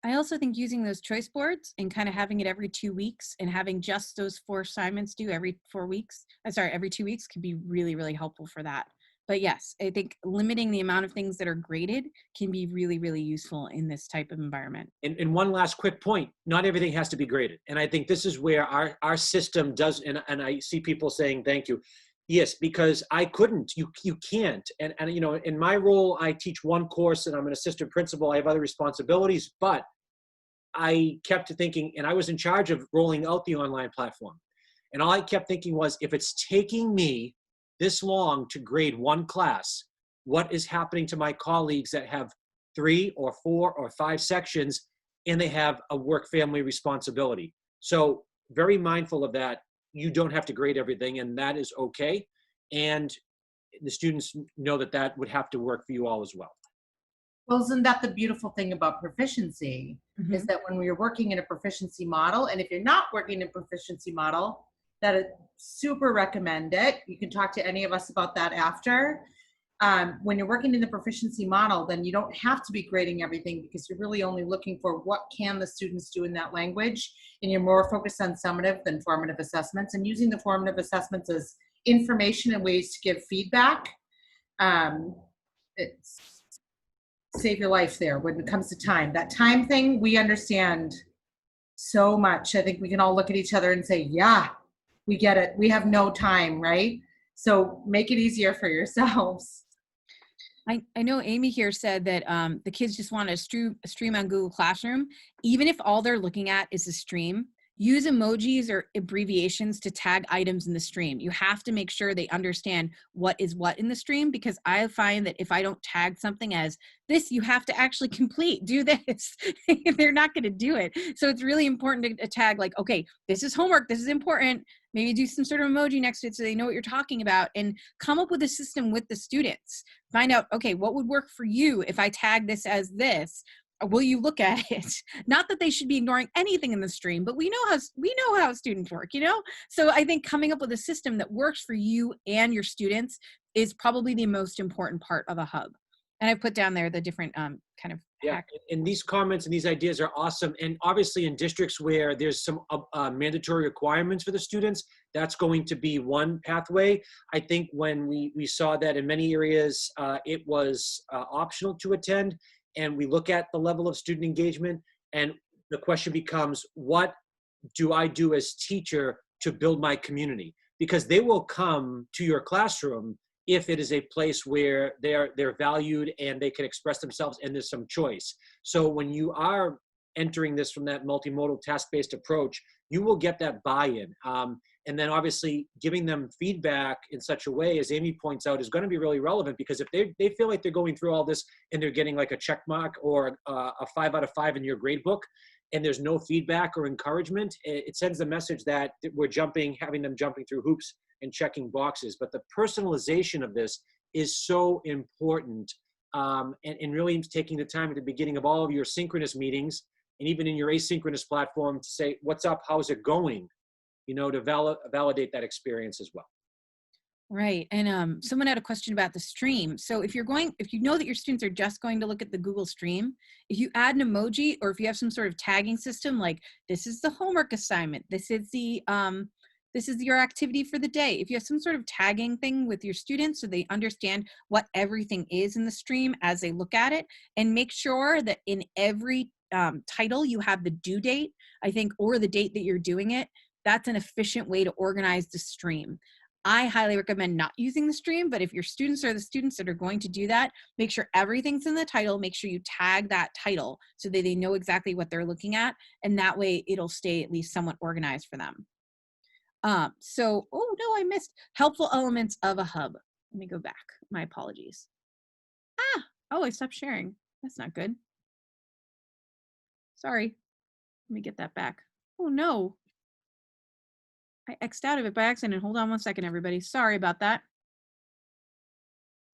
I also think using those choice boards and kind of having it every 2 weeks and having just those 4 assignments due every 4 weeks, every 2 weeks could be really, really helpful for that. But yes, I think limiting the amount of things that are graded can be really, really useful in this type of environment. And one last quick point, not everything has to be graded. And I think this is where our system does, and I see people saying, thank you. Yes, because I couldn't, you can't. And you know, in my role, I teach one course and I'm an assistant principal. I have other responsibilities, but I kept thinking, and I was in charge of rolling out the online platform. And all I kept thinking was, if it's taking me this long to grade one class, what is happening to my colleagues that have 3 or 4 or 5 sections and they have a work family responsibility? So very mindful of that. You don't have to grade everything, and that is okay. And the students know that that would have to work for you all as well. Well, isn't that the beautiful thing about proficiency, is that when we're working in a proficiency model, and if you're not working in a proficiency model, that I super recommend it. You can talk to any of us about that after. When you're working in the proficiency model, then you don't have to be grading everything, because you're really only looking for what can the students do in that language, and you're more focused on summative than formative assessments, and using the formative assessments as information and ways to give feedback. It's save your life there when it comes to time. That time thing, we understand so much. I think we can all look at each other and say, yeah, we get it. We have no time, right? So make it easier for yourselves. I know Amy here said that the kids just want to stream on Google Classroom. Even if all they're looking at is a stream, use emojis or abbreviations to tag items in the stream. You have to make sure they understand what is what in the stream, because I find that if I don't tag something as this, you have to actually complete, do this, they're not going to do it. So it's really important to tag like, okay, this is homework, this is important. Maybe do some sort of emoji next to it so they know what you're talking about, and come up with a system with the students. Find out, okay, what would work for you if I tag this as this? Will you look at it? Not that they should be ignoring anything in the stream, but we know how students work, you know? So I think coming up with a system that works for you and your students is probably the most important part of a hub. And I put down there the different kind of hack. And these comments and these ideas are awesome. And obviously in districts where there's some mandatory requirements for the students, that's going to be one pathway. I think when we saw that in many areas, it was optional to attend, and we look at the level of student engagement, and the question becomes, what do I do as teacher to build my community? Because they will come to your classroom if it is a place where they're valued and they can express themselves and there's some choice. So when you are entering this from that multimodal task-based approach, you will get that buy-in. And then obviously giving them feedback in such a way, as Amy points out, is going to be really relevant, because if they feel like they're going through all this and they're getting like a check mark or a 5 out of 5 in your grade book, and there's no feedback or encouragement, it sends the message that we're having them jumping through hoops and checking boxes. But the personalization of this is so important, and really taking the time at the beginning of all of your synchronous meetings and even in your asynchronous platform to say, what's up, how's it going? You know, to validate that experience as well. Right. And someone had a question about the stream. So if you know that your students are just going to look at the Google stream, if you add an emoji, or if you have some sort of tagging system, like this is the homework assignment, this is your activity for the day. If you have some sort of tagging thing with your students so they understand what everything is in the stream as they look at it, and make sure that in every title, you have the due date, I think, or the date that you're doing it. That's an efficient way to organize the stream. I highly recommend not using the stream, but if your students are the students that are going to do that, make sure everything's in the title. Make sure you tag that title so that they know exactly what they're looking at. And that way it'll stay at least somewhat organized for them. Oh no, I missed helpful elements of a hub. Let me go back. My apologies. Oh, I stopped sharing. That's not good. Sorry. Let me get that back. Oh no. I X'd out of it by accident. Hold on one second, everybody. Sorry about that.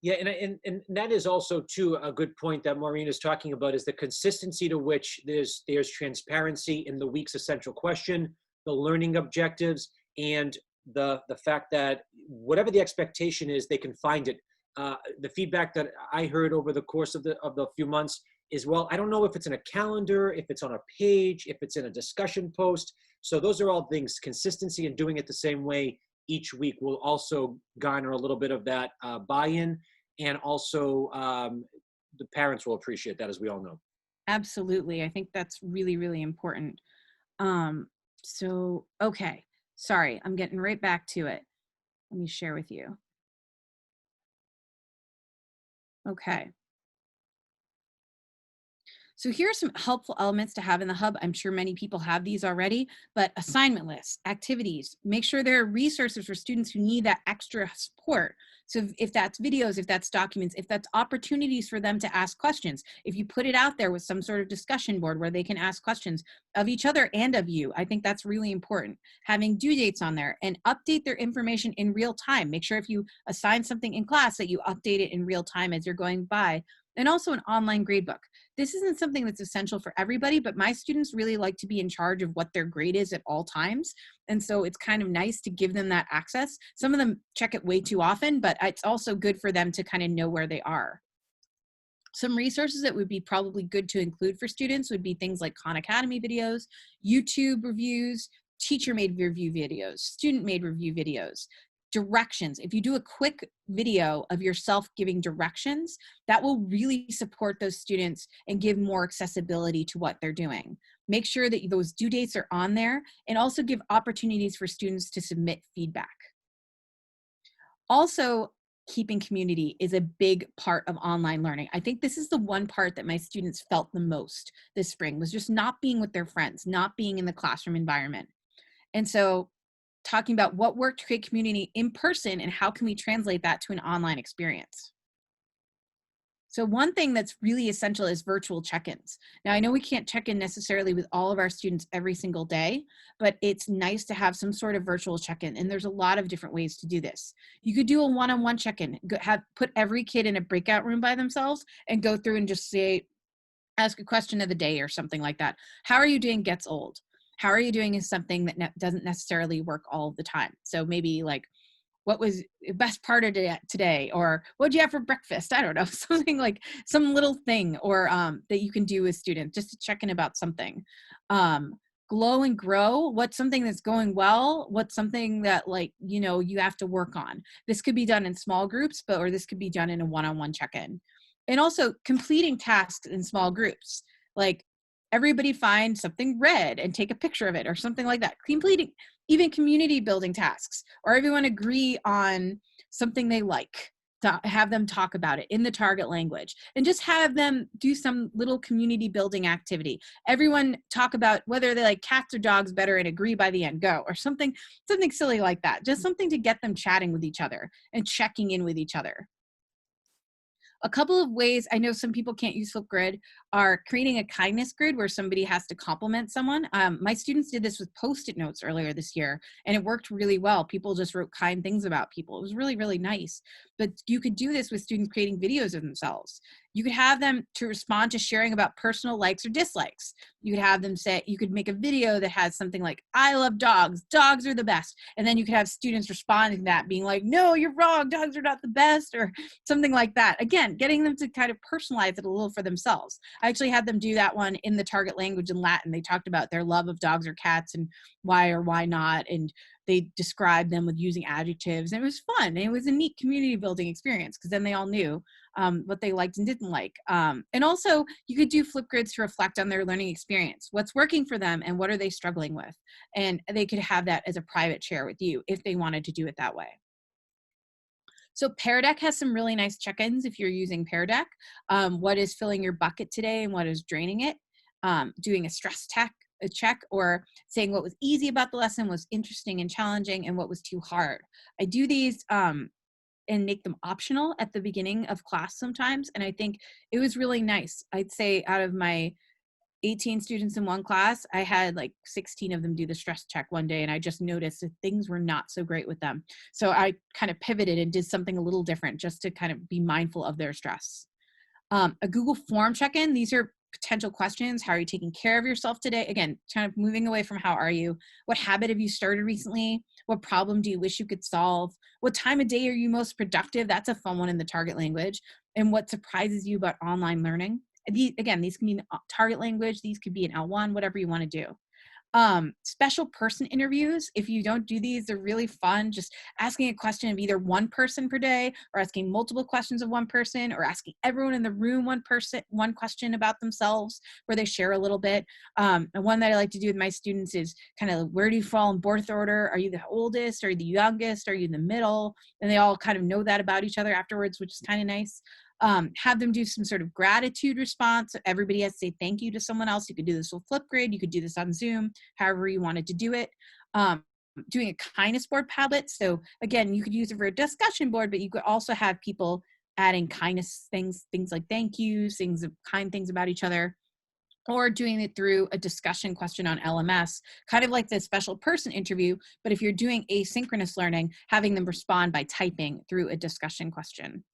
Yeah, and that is also too a good point that Maureen is talking about, is the consistency to which there's transparency in the week's essential question, the learning objectives, and the fact that whatever the expectation is, they can find it. The feedback that I heard over the course of the few months is, well, I don't know if it's in a calendar, if it's on a page, if it's in a discussion post. So those are all things. Consistency and doing it the same way each week will also garner a little bit of that buy-in, and also the parents will appreciate that, as we all know. Absolutely. I think that's really, really important. Okay. Sorry, I'm getting right back to it. Let me share with you. Okay. So here are some helpful elements to have in the hub. I'm sure many people have these already, but assignment lists, activities, make sure there are resources for students who need that extra support. So if that's videos, if that's documents, if that's opportunities for them to ask questions, if you put it out there with some sort of discussion board where they can ask questions of each other and of you, I think that's really important. Having due dates on there and update their information in real time. Make sure if you assign something in class that you update it in real time as you're going by. And also an online gradebook. This isn't something that's essential for everybody, but my students really like to be in charge of what their grade is at all times. And so it's kind of nice to give them that access. Some of them check it way too often, but it's also good for them to kind of know where they are. Some resources that would be probably good to include for students would be things like Khan Academy videos, YouTube reviews, teacher-made review videos, student-made review videos, directions. If you do a quick video of yourself giving directions, that will really support those students and give more accessibility to what they're doing. Make sure that those due dates are on there, and also give opportunities for students to submit feedback. Also, keeping community is a big part of online learning. I think this is the one part that my students felt the most this spring, was just not being with their friends, not being in the classroom environment. And so talking about what worked to create community in person and how can we translate that to an online experience. So one thing that's really essential is virtual check-ins. Now I know we can't check in necessarily with all of our students every single day, but it's nice to have some sort of virtual check-in, and there's a lot of different ways to do this. You could do a one-on-one check-in, put every kid in a breakout room by themselves and go through and just ask a question of the day or something like that. How are you doing gets old. How are you doing is something that doesn't necessarily work all the time. So maybe like, what was the best part of today? Or what'd you have for breakfast? I don't know, something like some little thing, or that you can do with students just to check in about something. Glow and grow, what's something that's going well? What's something that you have to work on? This could be done in small groups, or this could be done in a one-on-one check-in. And also completing tasks in small groups, like everybody find something red and take a picture of it or something like that. Completing even community building tasks, or everyone agree on something they like, to have them talk about it in the target language, and just have them do some little community building activity. Everyone talk about whether they like cats or dogs better and agree by the end, go, or something silly like that. Just something to get them chatting with each other and checking in with each other. A couple of ways, I know some people can't use Flipgrid, are creating a kindness grid where somebody has to compliment someone. My students did this with Post-it notes earlier this year, and it worked really well. People just wrote kind things about people. It was really, really nice. But you could do this with students creating videos of themselves. You could have them to respond to sharing about personal likes or dislikes. You could have them say, you could make a video that has something like, I love dogs, dogs are the best. And then you could have students responding to that being like, no, you're wrong, dogs are not the best, or something like that. Again, getting them to kind of personalize it a little for themselves. I actually had them do that one in the target language in Latin. They talked about their love of dogs or cats and why or why not, and they described them with using adjectives, and it was fun. And it was a neat community building experience because then they all knew what they liked and didn't like. And also you could do Flipgrids to reflect on their learning experience, what's working for them and what are they struggling with. And they could have that as a private share with you if they wanted to do it that way. So Pear Deck has some really nice check-ins if you're using Pear Deck. What is filling your bucket today and what is draining it? Doing a stress check, or saying what was easy about the lesson, was interesting and challenging, and what was too hard. I do these and make them optional at the beginning of class sometimes, and I think it was really nice. I'd say out of my 18 students in one class, I had like 16 of them do the stress check one day, and I just noticed that things were not so great with them. So I kind of pivoted and did something a little different just to kind of be mindful of their stress. A Google form check-in, these are potential questions. How are you taking care of yourself today? Again, kind of moving away from how are you? What habit have you started recently? What problem do you wish you could solve? What time of day are you most productive? That's a fun one in the target language. And what surprises you about online learning? Again, these can be target language. These could be an L1, whatever you want to do. Special person interviews, if you don't do these, they're really fun. Just asking a question of either one person per day, or asking multiple questions of one person, or asking everyone in the room one question about themselves where they share a little bit. And one that I like to do with my students is kind of, where do you fall in birth order? Are you the oldest? Are you the youngest? Are you in the middle? And they all kind of know that about each other afterwards, which is kind of nice. Have them do some sort of gratitude response. Everybody has to say thank you to someone else. You could do this with Flipgrid. You could do this on Zoom, however you wanted to do it. Doing a kindness board Padlet. So again, you could use it for a discussion board, but you could also have people adding kindness things like thank yous, kind things about each other, or doing it through a discussion question on LMS, kind of like the special person interview. But if you're doing asynchronous learning, having them respond by typing through a discussion question.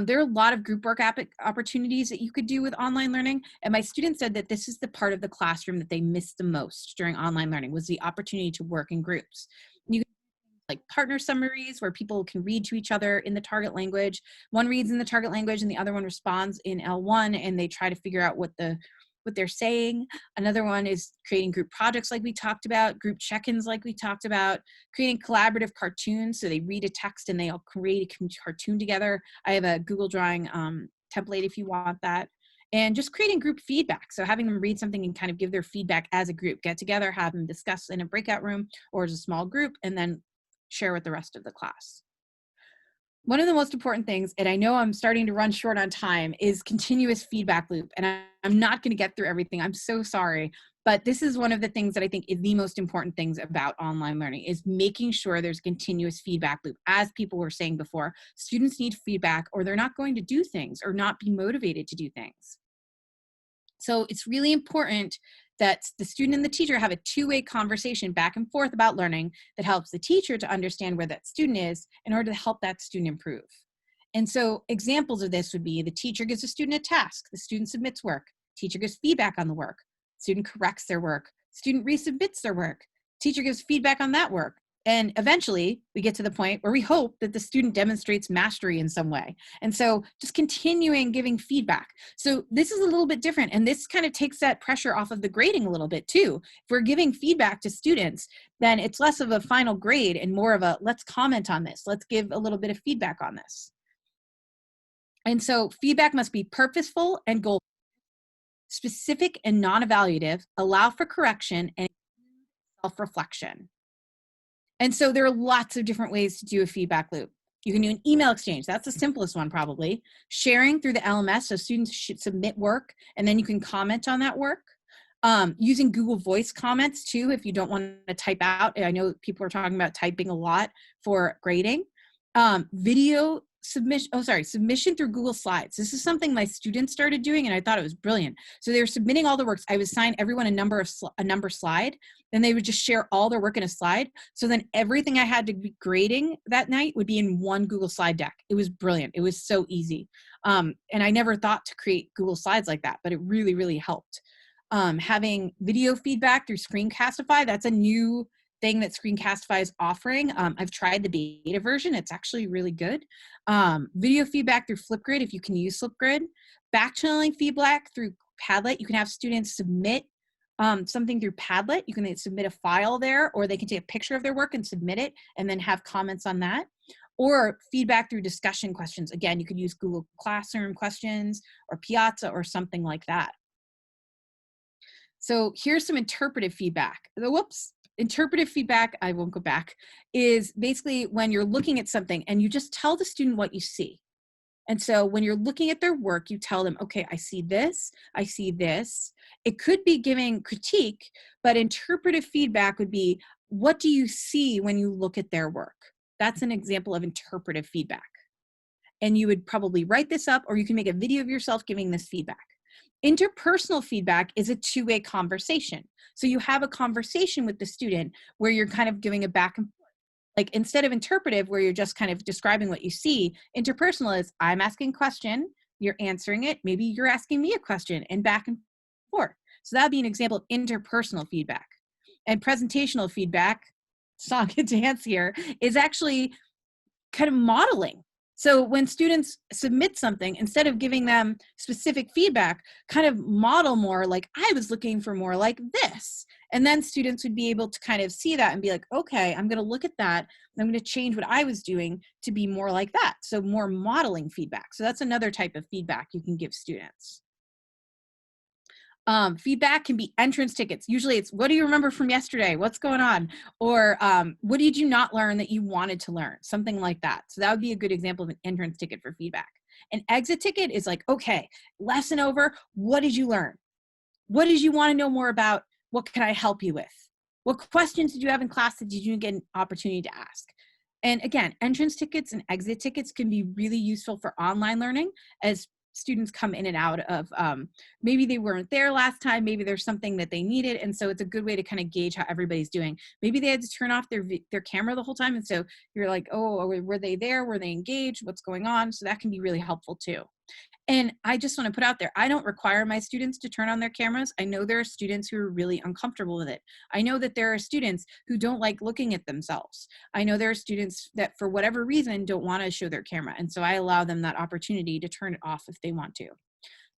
There are a lot of group work opportunities that you could do with online learning. And my students said that this is the part of the classroom that they missed the most during online learning, was the opportunity to work in groups. You can like partner summaries where people can read to each other in the target language. One reads in the target language and the other one responds in L1, and they try to figure out what they're saying. Another one is creating group projects like we talked about, group check-ins like we talked about, creating collaborative cartoons. So they read a text and they all create a cartoon together. I have a Google Drawing template if you want that. And just creating group feedback. So having them read something and kind of give their feedback as a group, get together, have them discuss in a breakout room or as a small group, and then share with the rest of the class. One of the most important things, and I know I'm starting to run short on time, is continuous feedback loop. And I'm not going to get through everything. I'm so sorry. But this is one of the things that I think is the most important things about online learning, is making sure there's continuous feedback loop. As people were saying before, students need feedback or they're not going to do things or not be motivated to do things. So it's really important that the student and the teacher have a two-way conversation back and forth about learning that helps the teacher to understand where that student is in order to help that student improve. And so examples of this would be the teacher gives a student a task, the student submits work, teacher gives feedback on the work, student corrects their work, student resubmits their work, teacher gives feedback on that work. And eventually we get to the point where we hope that the student demonstrates mastery in some way. And so just continuing giving feedback. So this is a little bit different. And this kind of takes that pressure off of the grading a little bit too. If we're giving feedback to students, then it's less of a final grade and more of a, let's comment on this. Let's give a little bit of feedback on this. And so feedback must be purposeful and goal specific and non-evaluative, allow for correction, and self-reflection. And so there are lots of different ways to do a feedback loop. You can do an email exchange. That's the simplest one probably. Sharing through the LMS, so students should submit work and then you can comment on that work. Using Google Voice comments too, if you don't want to type out. I know people are talking about typing a lot for grading. Video submission through Google Slides. This is something my students started doing and I thought it was brilliant. So they were submitting all the works. I would assign everyone a number slide, then they would just share all their work in a slide. So then everything I had to be grading that night would be in one Google slide deck. It was brilliant. It was so easy. And I never thought to create Google Slides like that, but it really, really helped. Having video feedback through Screencastify, that's a new thing that Screencastify is offering. I've tried the beta version. It's actually really good. Video feedback through Flipgrid, if you can use Flipgrid. Back channeling feedback through Padlet. You can have students submit something through Padlet. You can submit a file there, or they can take a picture of their work and submit it and then have comments on that. Or feedback through discussion questions. Again, you could use Google Classroom questions or Piazza or something like that. So here's some interpretive feedback. Interpretive feedback, I won't go back, is basically when you're looking at something and you just tell the student what you see. And so when you're looking at their work, you tell them, okay, I see this, I see this. It could be giving critique, but interpretive feedback would be, what do you see when you look at their work? That's an example of interpretive feedback. And you would probably write this up, or you can make a video of yourself giving this feedback. Interpersonal feedback is a two-way conversation. So you have a conversation with the student where you're kind of giving a back and forth. Like instead of interpretive, where you're just kind of describing what you see, interpersonal is I'm asking a question, you're answering it, maybe you're asking me a question, and back and forth. So that'd be an example of interpersonal feedback. And presentational feedback, song and dance here, is actually kind of modeling. So when students submit something, instead of giving them specific feedback, kind of model more like, I was looking for more like this. And then students would be able to kind of see that and be like, okay, I'm going to look at that. And I'm going to change what I was doing to be more like that. So more modeling feedback. So that's another type of feedback you can give students. Feedback can be entrance tickets. Usually it's, what do you remember from yesterday? What's going on? Or what did you not learn that you wanted to learn? Something like that. So that would be a good example of an entrance ticket for feedback. An exit ticket is like, okay, lesson over. What did you learn? What did you want to know more about? What can I help you with? What questions did you have in class that did you get an opportunity to ask? And again, entrance tickets and exit tickets can be really useful for online learning as students come in and out of, maybe they weren't there last time, maybe there's something that they needed. And so it's a good way to kind of gauge how everybody's doing. Maybe they had to turn off their camera the whole time. And so you're like, oh, were they there? Were they engaged? What's going on? So that can be really helpful too. And I just want to put out there, I don't require my students to turn on their cameras. I know there are students who are really uncomfortable with it. I know that there are students who don't like looking at themselves. I know there are students that for whatever reason don't want to show their camera. And so I allow them that opportunity to turn it off if they want to.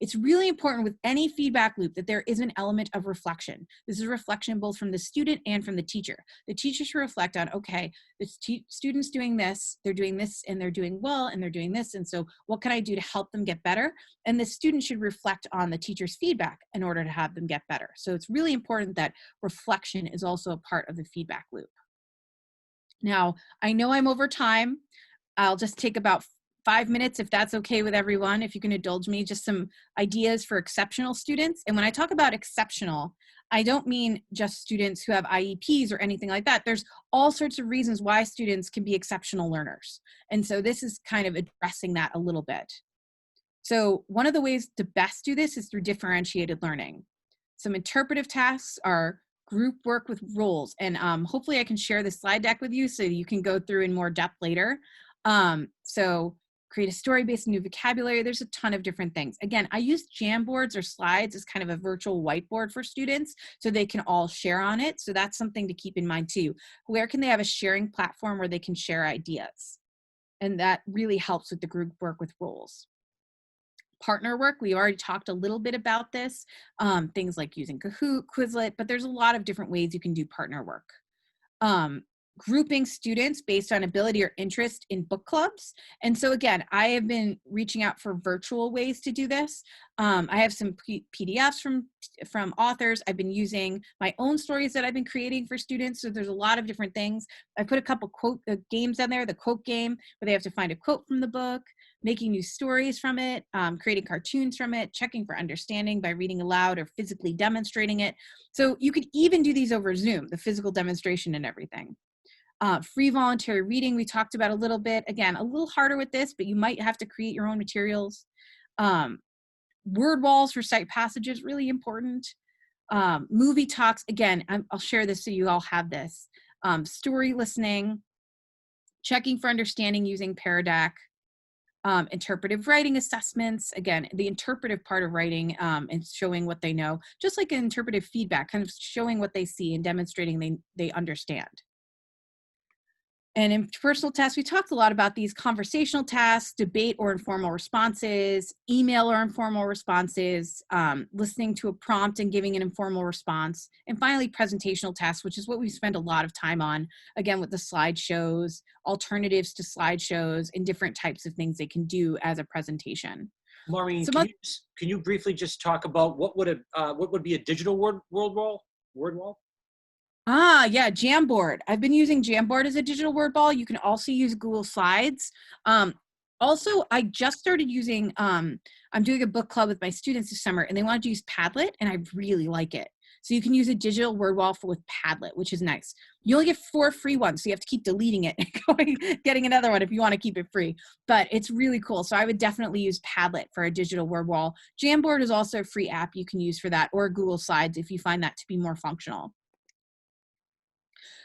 It's really important with any feedback loop that there is an element of reflection. This is reflection both from the student and from the teacher. The teacher should reflect on, okay, the student's doing this, and they're doing well, and they're doing this, and so what can I do to help them get better? And the student should reflect on the teacher's feedback in order to have them get better. So it's really important that reflection is also a part of the feedback loop. Now, I know I'm over time. I'll just take about 5 minutes, if that's okay with everyone, if you can indulge me, just some ideas for exceptional students. And when I talk about exceptional, I don't mean just students who have IEPs or anything like that. There's all sorts of reasons why students can be exceptional learners. And so this is kind of addressing that a little bit. So one of the ways to best do this is through differentiated learning. Some interpretive tasks are group work with roles. And hopefully I can share the slide deck with you so you can go through in more depth later. So create a story based on new vocabulary. There's a ton of different things. Again, I use Jamboards or slides as kind of a virtual whiteboard for students so they can all share on it. So that's something to keep in mind too. Where can they have a sharing platform where they can share ideas? And that really helps with the group work with roles. Partner work, we already talked a little bit about this. Things like using Kahoot, Quizlet, but there's a lot of different ways you can do partner work. Grouping students based on ability or interest in book clubs. And so again, I have been reaching out for virtual ways to do this. I have some PDFs from authors. I've been using my own stories that I've been creating for students. So there's a lot of different things. I put a couple quote games on there, the quote game, where they have to find a quote from the book, making new stories from it, creating cartoons from it, checking for understanding by reading aloud or physically demonstrating it. So you could even do these over Zoom, the physical demonstration and everything. Free voluntary reading, we talked about a little bit. Again, a little harder with this, but you might have to create your own materials. Word walls for cite passages, really important. Movie talks, again, I'll share this so you all have this. Story listening, checking for understanding using Paradoc. Interpretive writing assessments, again, the interpretive part of writing and showing what they know, just like an interpretive feedback, kind of showing what they see and demonstrating they understand. And in personal tasks, we talked a lot about these conversational tasks, debate or informal responses, email or informal responses, listening to a prompt and giving an informal response, and finally presentational tasks, which is what we spend a lot of time on, again, with the slideshows, alternatives to slideshows, and different types of things they can do as a presentation. Maureen, Some can you briefly just talk about what would be a digital word wall? Yeah, Jamboard. I've been using Jamboard as a digital word ball. You can also use Google Slides. Also, I just started using, I'm doing a book club with my students this summer, and they wanted to use Padlet, and I really like it. So you can use a digital word wall with Padlet, which is nice. You only get 4 free ones, so you have to keep deleting it and getting another one if you want to keep it free. But it's really cool. So I would definitely use Padlet for a digital word wall. Jamboard is also a free app you can use for that, or Google Slides if you find that to be more functional.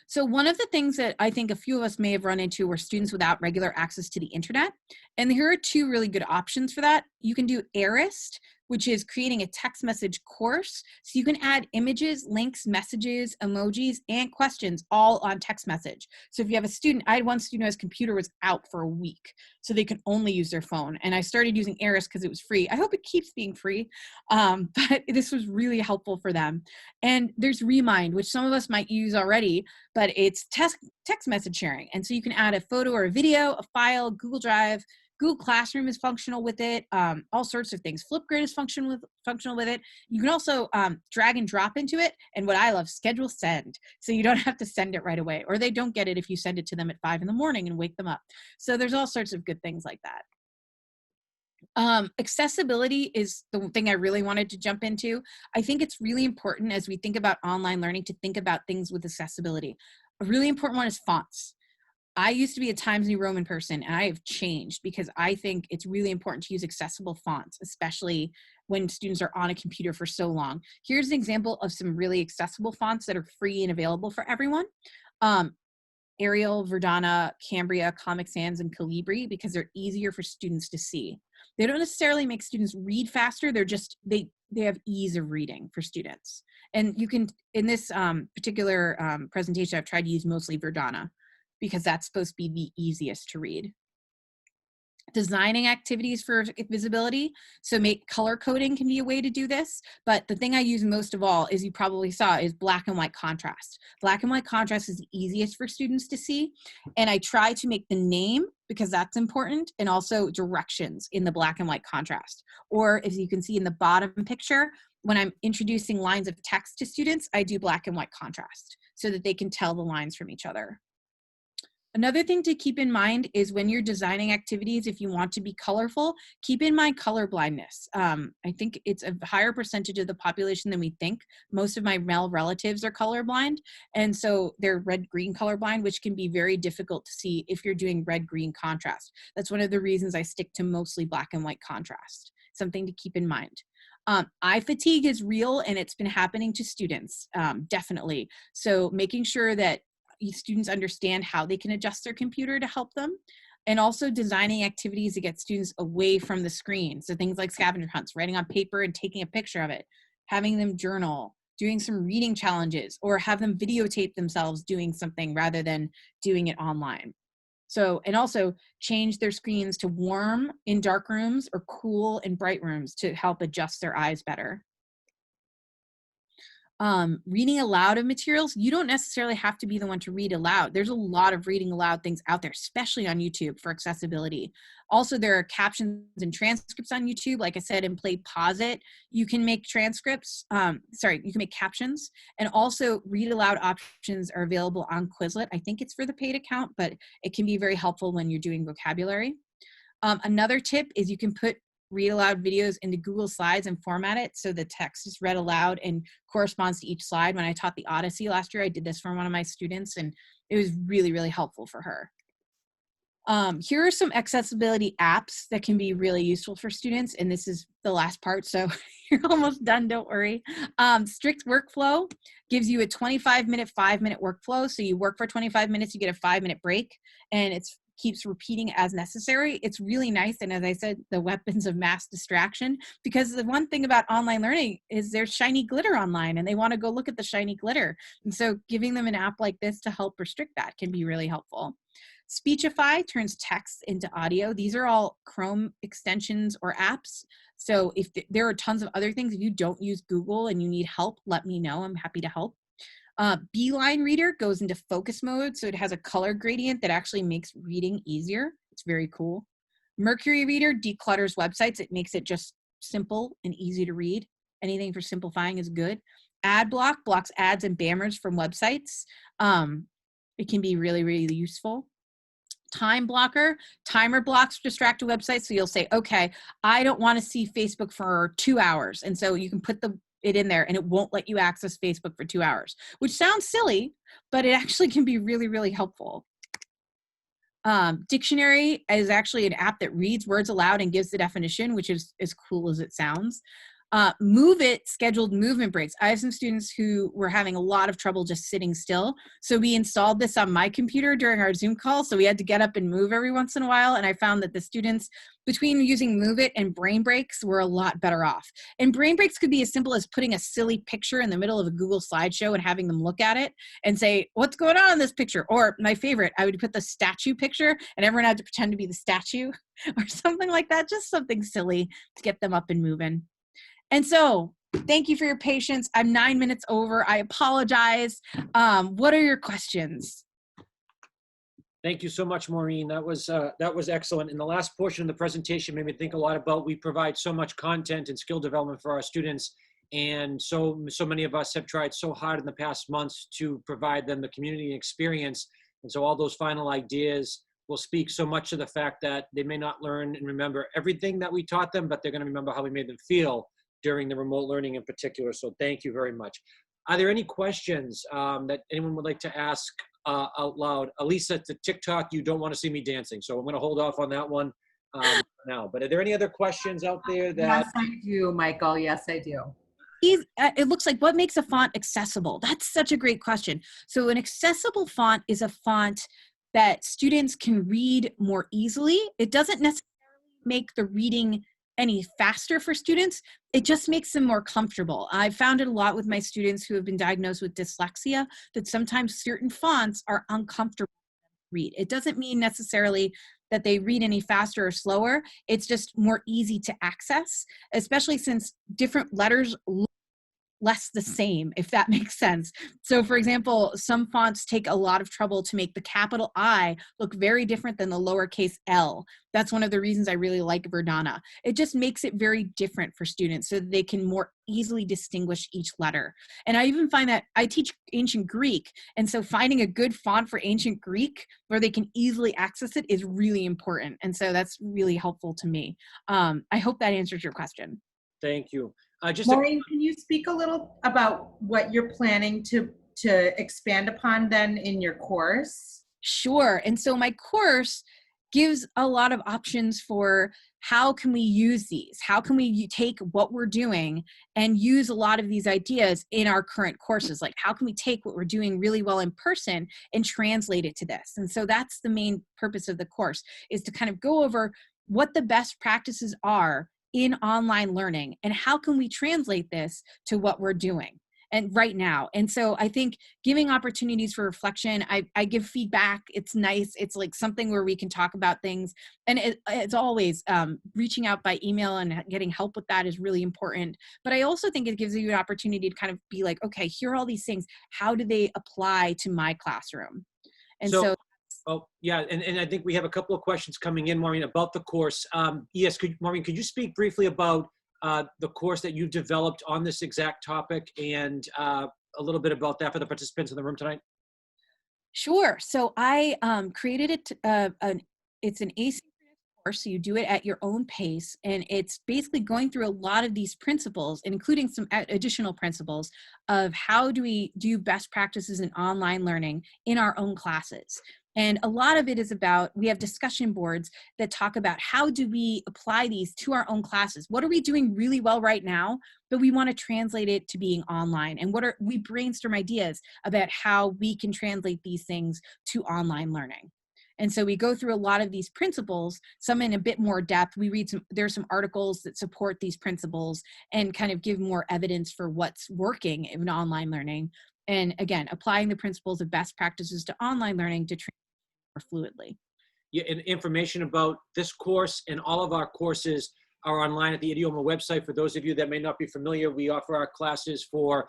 So one of the things that I think a few of us may have run into were students without regular access to the internet. And here are 2 really good options for that. You can do Arist, which is creating a text message course. So you can add images, links, messages, emojis, and questions all on text message. So if you have a student, I had one student whose computer was out for a week, so they could only use their phone. And I started using Arist because it was free. I hope it keeps being free, but this was really helpful for them. And there's Remind, which some of us might use already, but it's text message sharing. And so you can add a photo or a video, a file, Google Drive. Google Classroom is functional with it, all sorts of things. Flipgrid is functional with it. You can also drag and drop into it, and what I love, schedule send. So you don't have to send it right away, or they don't get it if you send it to them at 5 in the morning and wake them up. So there's all sorts of good things like that. Accessibility is the thing I really wanted to jump into. I think it's really important as we think about online learning to think about things with accessibility. A really important one is fonts. I used to be a Times New Roman person, and I have changed because I think it's really important to use accessible fonts, especially when students are on a computer for so long. Here's an example of some really accessible fonts that are free and available for everyone. Arial, Verdana, Cambria, Comic Sans, and Calibri, because they're easier for students to see. They don't necessarily make students read faster. They're just, they have ease of reading for students. And you can, in this particular presentation, I've tried to use mostly Verdana, because that's supposed to be the easiest to read. Designing activities for visibility. So color coding can be a way to do this, but the thing I use most of all, as you probably saw, is black and white contrast. Black and white contrast is the easiest for students to see. And I try to make the name, because that's important, and also directions in the black and white contrast. Or as you can see in the bottom picture, when I'm introducing lines of text to students, I do black and white contrast so that they can tell the lines from each other. Another thing to keep in mind is when you're designing activities, if you want to be colorful, keep in mind color blindness. I think it's a higher percentage of the population than we think. Most of my male relatives are colorblind, and so they're red-green colorblind, which can be very difficult to see if you're doing red-green contrast. That's one of the reasons I stick to mostly black and white contrast. Something to keep in mind. Eye fatigue is real, and it's been happening to students, definitely. So making sure that students understand how they can adjust their computer to help them, and also designing activities to get students away from the screen. So things like scavenger hunts, writing on paper and taking a picture of it, having them journal, doing some reading challenges, or have them videotape themselves doing something rather than doing it online. So, and also change their screens to warm in dark rooms or cool in bright rooms to help adjust their eyes better. Reading aloud of materials, you don't necessarily have to be the one to read aloud. There's a lot of reading aloud things out there, especially on YouTube for accessibility. Also, there are captions and transcripts on YouTube. Like I said, in Play Pause It, you can make transcripts, you can make captions, and also read aloud options are available on Quizlet. I think it's for the paid account, but it can be very helpful when you're doing vocabulary. Another tip is you can put read aloud videos into Google Slides and format it so the text is read aloud and corresponds to each slide. When I taught the Odyssey last year, I did this for one of my students, and it was really, really helpful for her. Here are some accessibility apps that can be really useful for students, and this is the last part, so you're almost done, don't worry. Strict Workflow gives you a 25-minute, 5-minute workflow. So you work for 25 minutes, you get a 5-minute break, and it's keeps repeating as necessary, it's really nice. And as I said, the weapons of mass distraction, because the one thing about online learning is there's shiny glitter online and they want to go look at the shiny glitter. And so giving them an app like this to help restrict that can be really helpful. Speechify turns text into audio. These are all Chrome extensions or apps. So if there are tons of other things, if you don't use Google and you need help, let me know. I'm happy to help. Beeline Reader goes into focus mode. So it has a color gradient that actually makes reading easier. It's very cool. Mercury Reader declutters websites. It makes it just simple and easy to read. Anything for simplifying is good. Adblock blocks ads and bammers from websites. It can be really, really useful. Time blocker, timer blocks distracted websites. So you'll say, okay, I don't want to see Facebook for 2 hours. And so you can put it in there and it won't let you access Facebook for 2 hours, which sounds silly, but it actually can be really, really helpful. Dictionary is actually an app that reads words aloud and gives the definition, which is as cool as it sounds. Move It scheduled movement breaks. I have some students who were having a lot of trouble just sitting still. So we installed this on my computer during our Zoom call. So we had to get up and move every once in a while. And I found that the students, between using Move It and brain breaks, were a lot better off. And brain breaks could be as simple as putting a silly picture in the middle of a Google slideshow and having them look at it and say, what's going on in this picture? Or my favorite, I would put the statue picture and everyone had to pretend to be the statue or something like that. Just something silly to get them up and moving. And so thank you for your patience. I'm 9 minutes over. I apologize. What are your questions? Thank you so much, Maureen. That was excellent. And the last portion of the presentation made me think a lot about, we provide so much content and skill development for our students. And so many of us have tried so hard in the past months to provide them the community experience. And so all those final ideas will speak so much to the fact that they may not learn and remember everything that we taught them, but they're going to remember how we made them feel during the remote learning in particular. So thank you very much. Are there any questions that anyone would like to ask out loud? Elisa, to TikTok, you don't want to see me dancing, so I'm going to hold off on that one now. But are there any other questions out there that? Yes, I do, Michael. Yes, I do. It looks like, what makes a font accessible? That's such a great question. So an accessible font is a font that students can read more easily. It doesn't necessarily make the reading any faster for students. It just makes them more comfortable. I've found it a lot with my students who have been diagnosed with dyslexia, that sometimes certain fonts are uncomfortable to read. It doesn't mean necessarily that they read any faster or slower. It's just more easy to access, especially since different letters look less the same, if that makes sense. So for example, some fonts take a lot of trouble to make the capital I look very different than the lowercase l. That's one of the reasons I really like Verdana. It just makes it very different for students so that they can more easily distinguish each letter. And I even find that I teach ancient Greek, and so finding a good font for ancient Greek where they can easily access it is really important. And so that's really helpful to me. I hope that answers your question. Thank you. Maureen, can you speak a little about what you're planning to expand upon then in your course? Sure. And so my course gives a lot of options for how can we use these? How can we take what we're doing and use a lot of these ideas in our current courses? Like, how can we take what we're doing really well in person and translate it to this? And so that's the main purpose of the course, is to kind of go over what the best practices are in online learning and how can we translate this to what we're doing and right now. And so I think giving opportunities for reflection, I give feedback. It's nice. It's like something where we can talk about things. And it's always reaching out by email and getting help with that is really important. But I also think it gives you an opportunity to kind of be like, okay, here are all these things. How do they apply to my classroom? And so oh, yeah, and I think we have a couple of questions coming in, Maureen, about the course. Yes, Maureen, could you speak briefly about the course that you developed on this exact topic and a little bit about that for the participants in the room tonight? Sure. So I created it. It's an asynchronous course, so you do it at your own pace, and it's basically going through a lot of these principles, including some additional principles of how do we do best practices in online learning in our own classes. And a lot of it is about, we have discussion boards that talk about how do we apply these to our own classes? What are we doing really well right now, but we want to translate it to being online? And we brainstorm ideas about how we can translate these things to online learning. And so we go through a lot of these principles, some in a bit more depth. We read there's some articles that support these principles and kind of give more evidence for what's working in online learning. And again, applying the principles of best practices to online learning to train more fluidly. Yeah, and information about this course and all of our courses are online at the Idioma website. For those of you that may not be familiar, we offer our classes for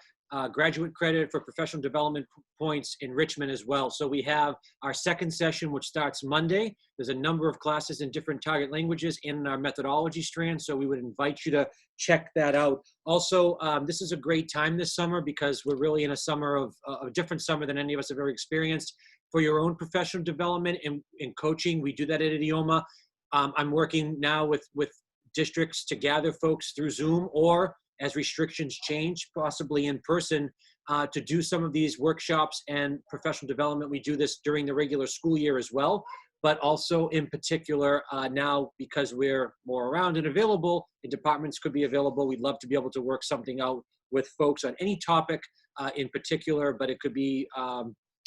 graduate credit, for professional development points, enrichment as well. So we have our second session, which starts Monday. There's a number of classes in different target languages in our methodology strand, so we would invite you to check that out. Also, this is a great time this summer because we're really in a summer of a different summer than any of us have ever experienced. For your own professional development and coaching, we do that at Idioma. I'm working now with districts to gather folks through Zoom, or as restrictions change, possibly in person, to do some of these workshops and professional development. We do this during the regular school year as well, but also in particular now, because we're more around and available, and departments could be available, we'd love to be able to work something out with folks on any topic in particular, but it could be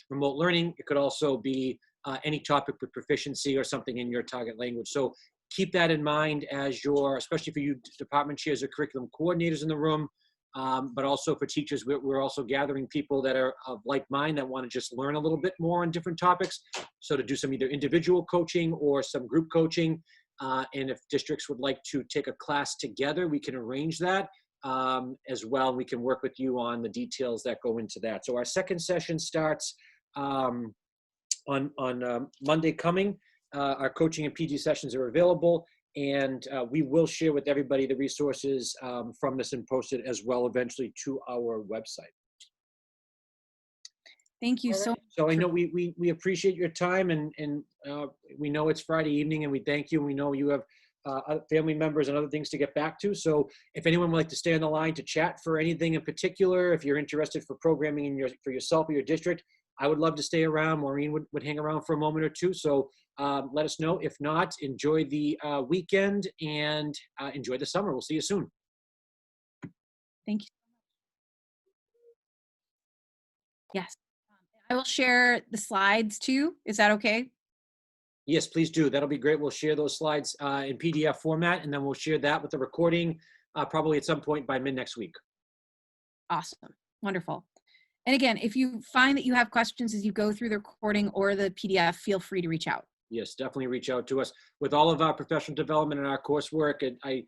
remote learning. It could also be any topic with proficiency or something in your target language. So keep that in mind as especially for you department chairs or curriculum coordinators in the room, but also for teachers. We're also gathering people that are of like mind that want to just learn a little bit more on different topics. So to do some either individual coaching or some group coaching. And if districts would like to take a class together, we can arrange that as well. We can work with you on the details that go into that. So our second session starts on Monday coming. Our coaching and PG sessions are available, and we will share with everybody the resources from this and post it as well eventually to our website. Thank you so much. So I know we appreciate your time, and we know it's Friday evening, and we thank you. And we know you have family members and other things to get back to. So if anyone would like to stay on the line to chat for anything in particular, if you're interested for programming for yourself or your district, I would love to stay around. Maureen would hang around for a moment or two. So let us know. If not, enjoy the weekend and enjoy the summer. We'll see you soon. Thank you. Yes. I will share the slides too. Is that okay? Yes, please do. That'll be great. We'll share those slides in PDF format, and then we'll share that with the recording probably at some point by mid next week. Awesome. Wonderful. And again, if you find that you have questions as you go through the recording or the PDF, feel free to reach out. Yes, definitely reach out to us. With all of our professional development and our coursework, and I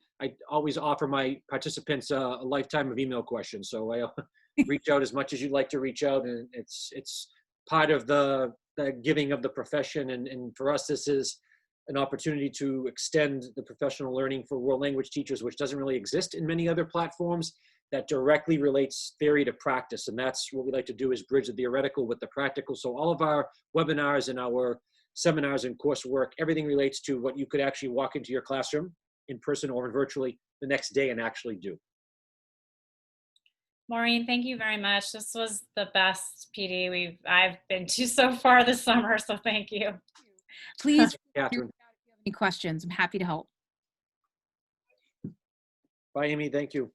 always offer my participants a lifetime of email questions. So I reach out as much as you'd like to reach out, and it's part of the giving of the profession. And for us, this is an opportunity to extend the professional learning for world language teachers, which doesn't really exist in many other platforms, that directly relates theory to practice. And that's what we like to do, is bridge the theoretical with the practical. So all of our webinars and our seminars and coursework, everything relates to what you could actually walk into your classroom in person or virtually the next day and actually do. Maureen, thank you very much. This was the best PD I've been to so far this summer, so thank you. Please, Catherine. if you have any questions, I'm happy to help. Bye, Amy. Thank you.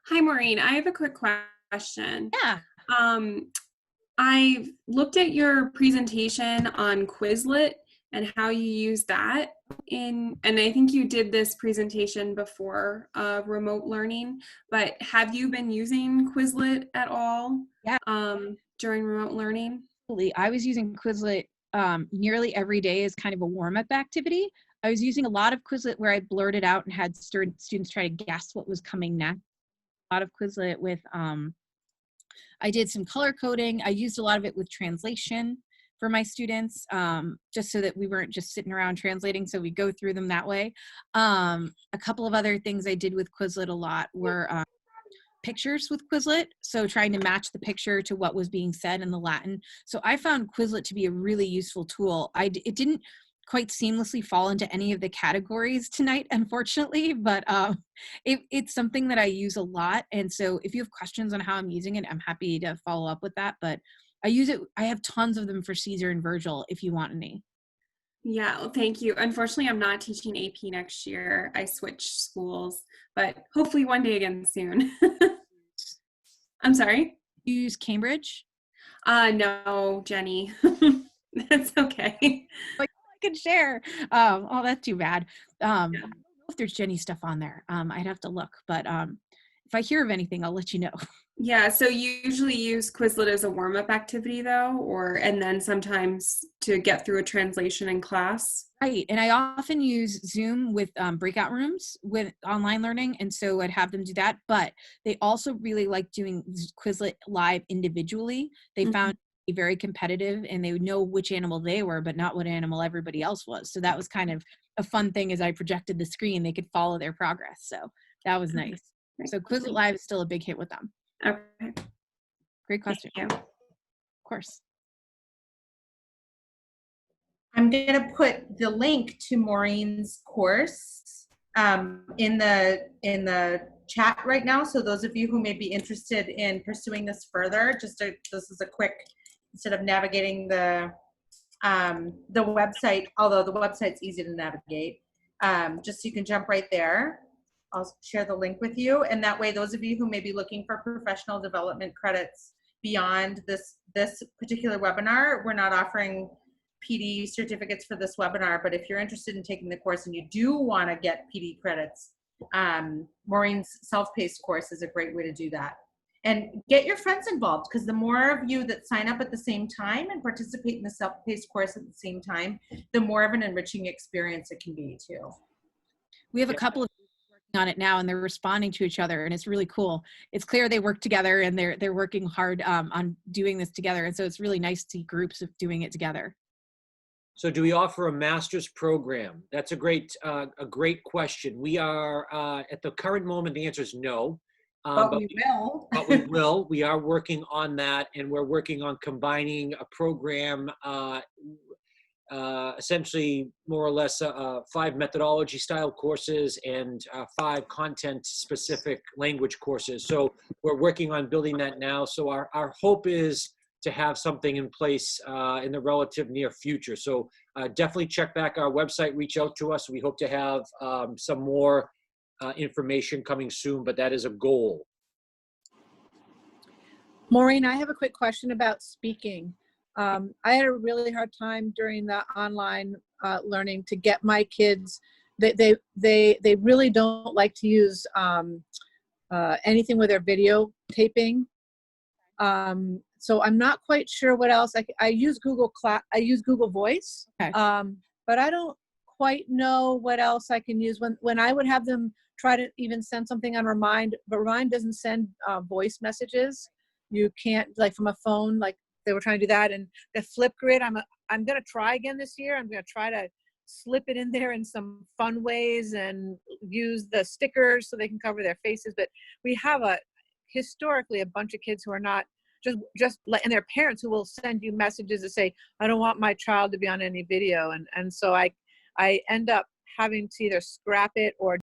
Hi, Maureen. I have a quick question. Yeah. I looked at your presentation on Quizlet and how you use that and I think you did this presentation before remote learning, but have you been using Quizlet at all? Yeah. During remote learning? I was using Quizlet nearly every day as kind of a warm-up activity. I was using a lot of Quizlet where I blurted out and had students try to guess what was coming next. A lot of Quizlet with, I did some color coding. I used a lot of it with translation for my students, just so that we weren't just sitting around translating, so we go through them that way. A couple of other things I did with Quizlet a lot were pictures with Quizlet, so trying to match the picture to what was being said in the Latin. So I found Quizlet to be a really useful tool. It didn't quite seamlessly fall into any of the categories tonight, unfortunately, but it's something that I use a lot. And so if you have questions on how I'm using it, I'm happy to follow up with that. But I use it, I have tons of them for Caesar and Virgil if you want any. Yeah, well, thank you. Unfortunately, I'm not teaching AP next year. I switched schools, but hopefully one day again soon. I'm sorry? You use Cambridge? No, Jenny. That's okay. I could share. Oh, that's too bad. I Yeah. don't know if there's Jenny stuff on there. I'd have to look, but if I hear of anything, I'll let you know. Yeah, so you usually use Quizlet as a warm-up activity though, and then sometimes to get through a translation in class. Right. And I often use Zoom with breakout rooms with online learning. And so I'd have them do that. But they also really like doing Quizlet live individually. They found it to be very competitive and they would know which animal they were, but not what animal everybody else was. So that was kind of a fun thing as I projected the screen, they could follow their progress. So that was nice. Great. So Quizlet Live is still a big hit with them. Okay. Great question. Thank you. Of course. I'm going to put the link to Maureen's course in the chat right now. So those of you who may be interested in pursuing this further, this is a quick, instead of navigating the website, although the website's easy to navigate, just so you can jump right there. I'll share the link with you, and that way those of you who may be looking for professional development credits beyond this particular webinar, we're not offering PD certificates for this webinar, but if you're interested in taking the course and you do want to get PD credits, Maureen's self-paced course is a great way to do that. And get your friends involved, because the more of you that sign up at the same time and participate in the self-paced course at the same time, the more of an enriching experience it can be too. We have a couple of working on it now and they're responding to each other and it's really cool. It's clear they work together and they're working hard on doing this together. And so it's really nice to see groups of doing it together. So do we offer a master's program? That's a great question. We are, at the current moment, the answer is no. But we will. But we will. We are working on that, and we're working on combining a program, essentially more or less 5 methodology style courses and 5 content specific language courses. So we're working on building that now. So our hope is to have something in place in the relative near future. So definitely check back our website, reach out to us. We hope to have some more information coming soon, but that is a goal. Maureen, I have a quick question about speaking. I had a really hard time during the online learning to get my kids. They really don't like to use anything with their video taping. So I'm not quite sure what else. I use Google Voice, Okay. but I don't quite know what else I can use. When I would have them try to even send something on Remind, but Remind doesn't send voice messages. You can't, like from a phone, like they were trying to do that. And the Flipgrid, I'm going to try again this year. I'm going to try to slip it in there in some fun ways and use the stickers so they can cover their faces. But we have historically a bunch of kids who are not and their parents who will send you messages that say, I don't want my child to be on any video. And so I end up having to either scrap it or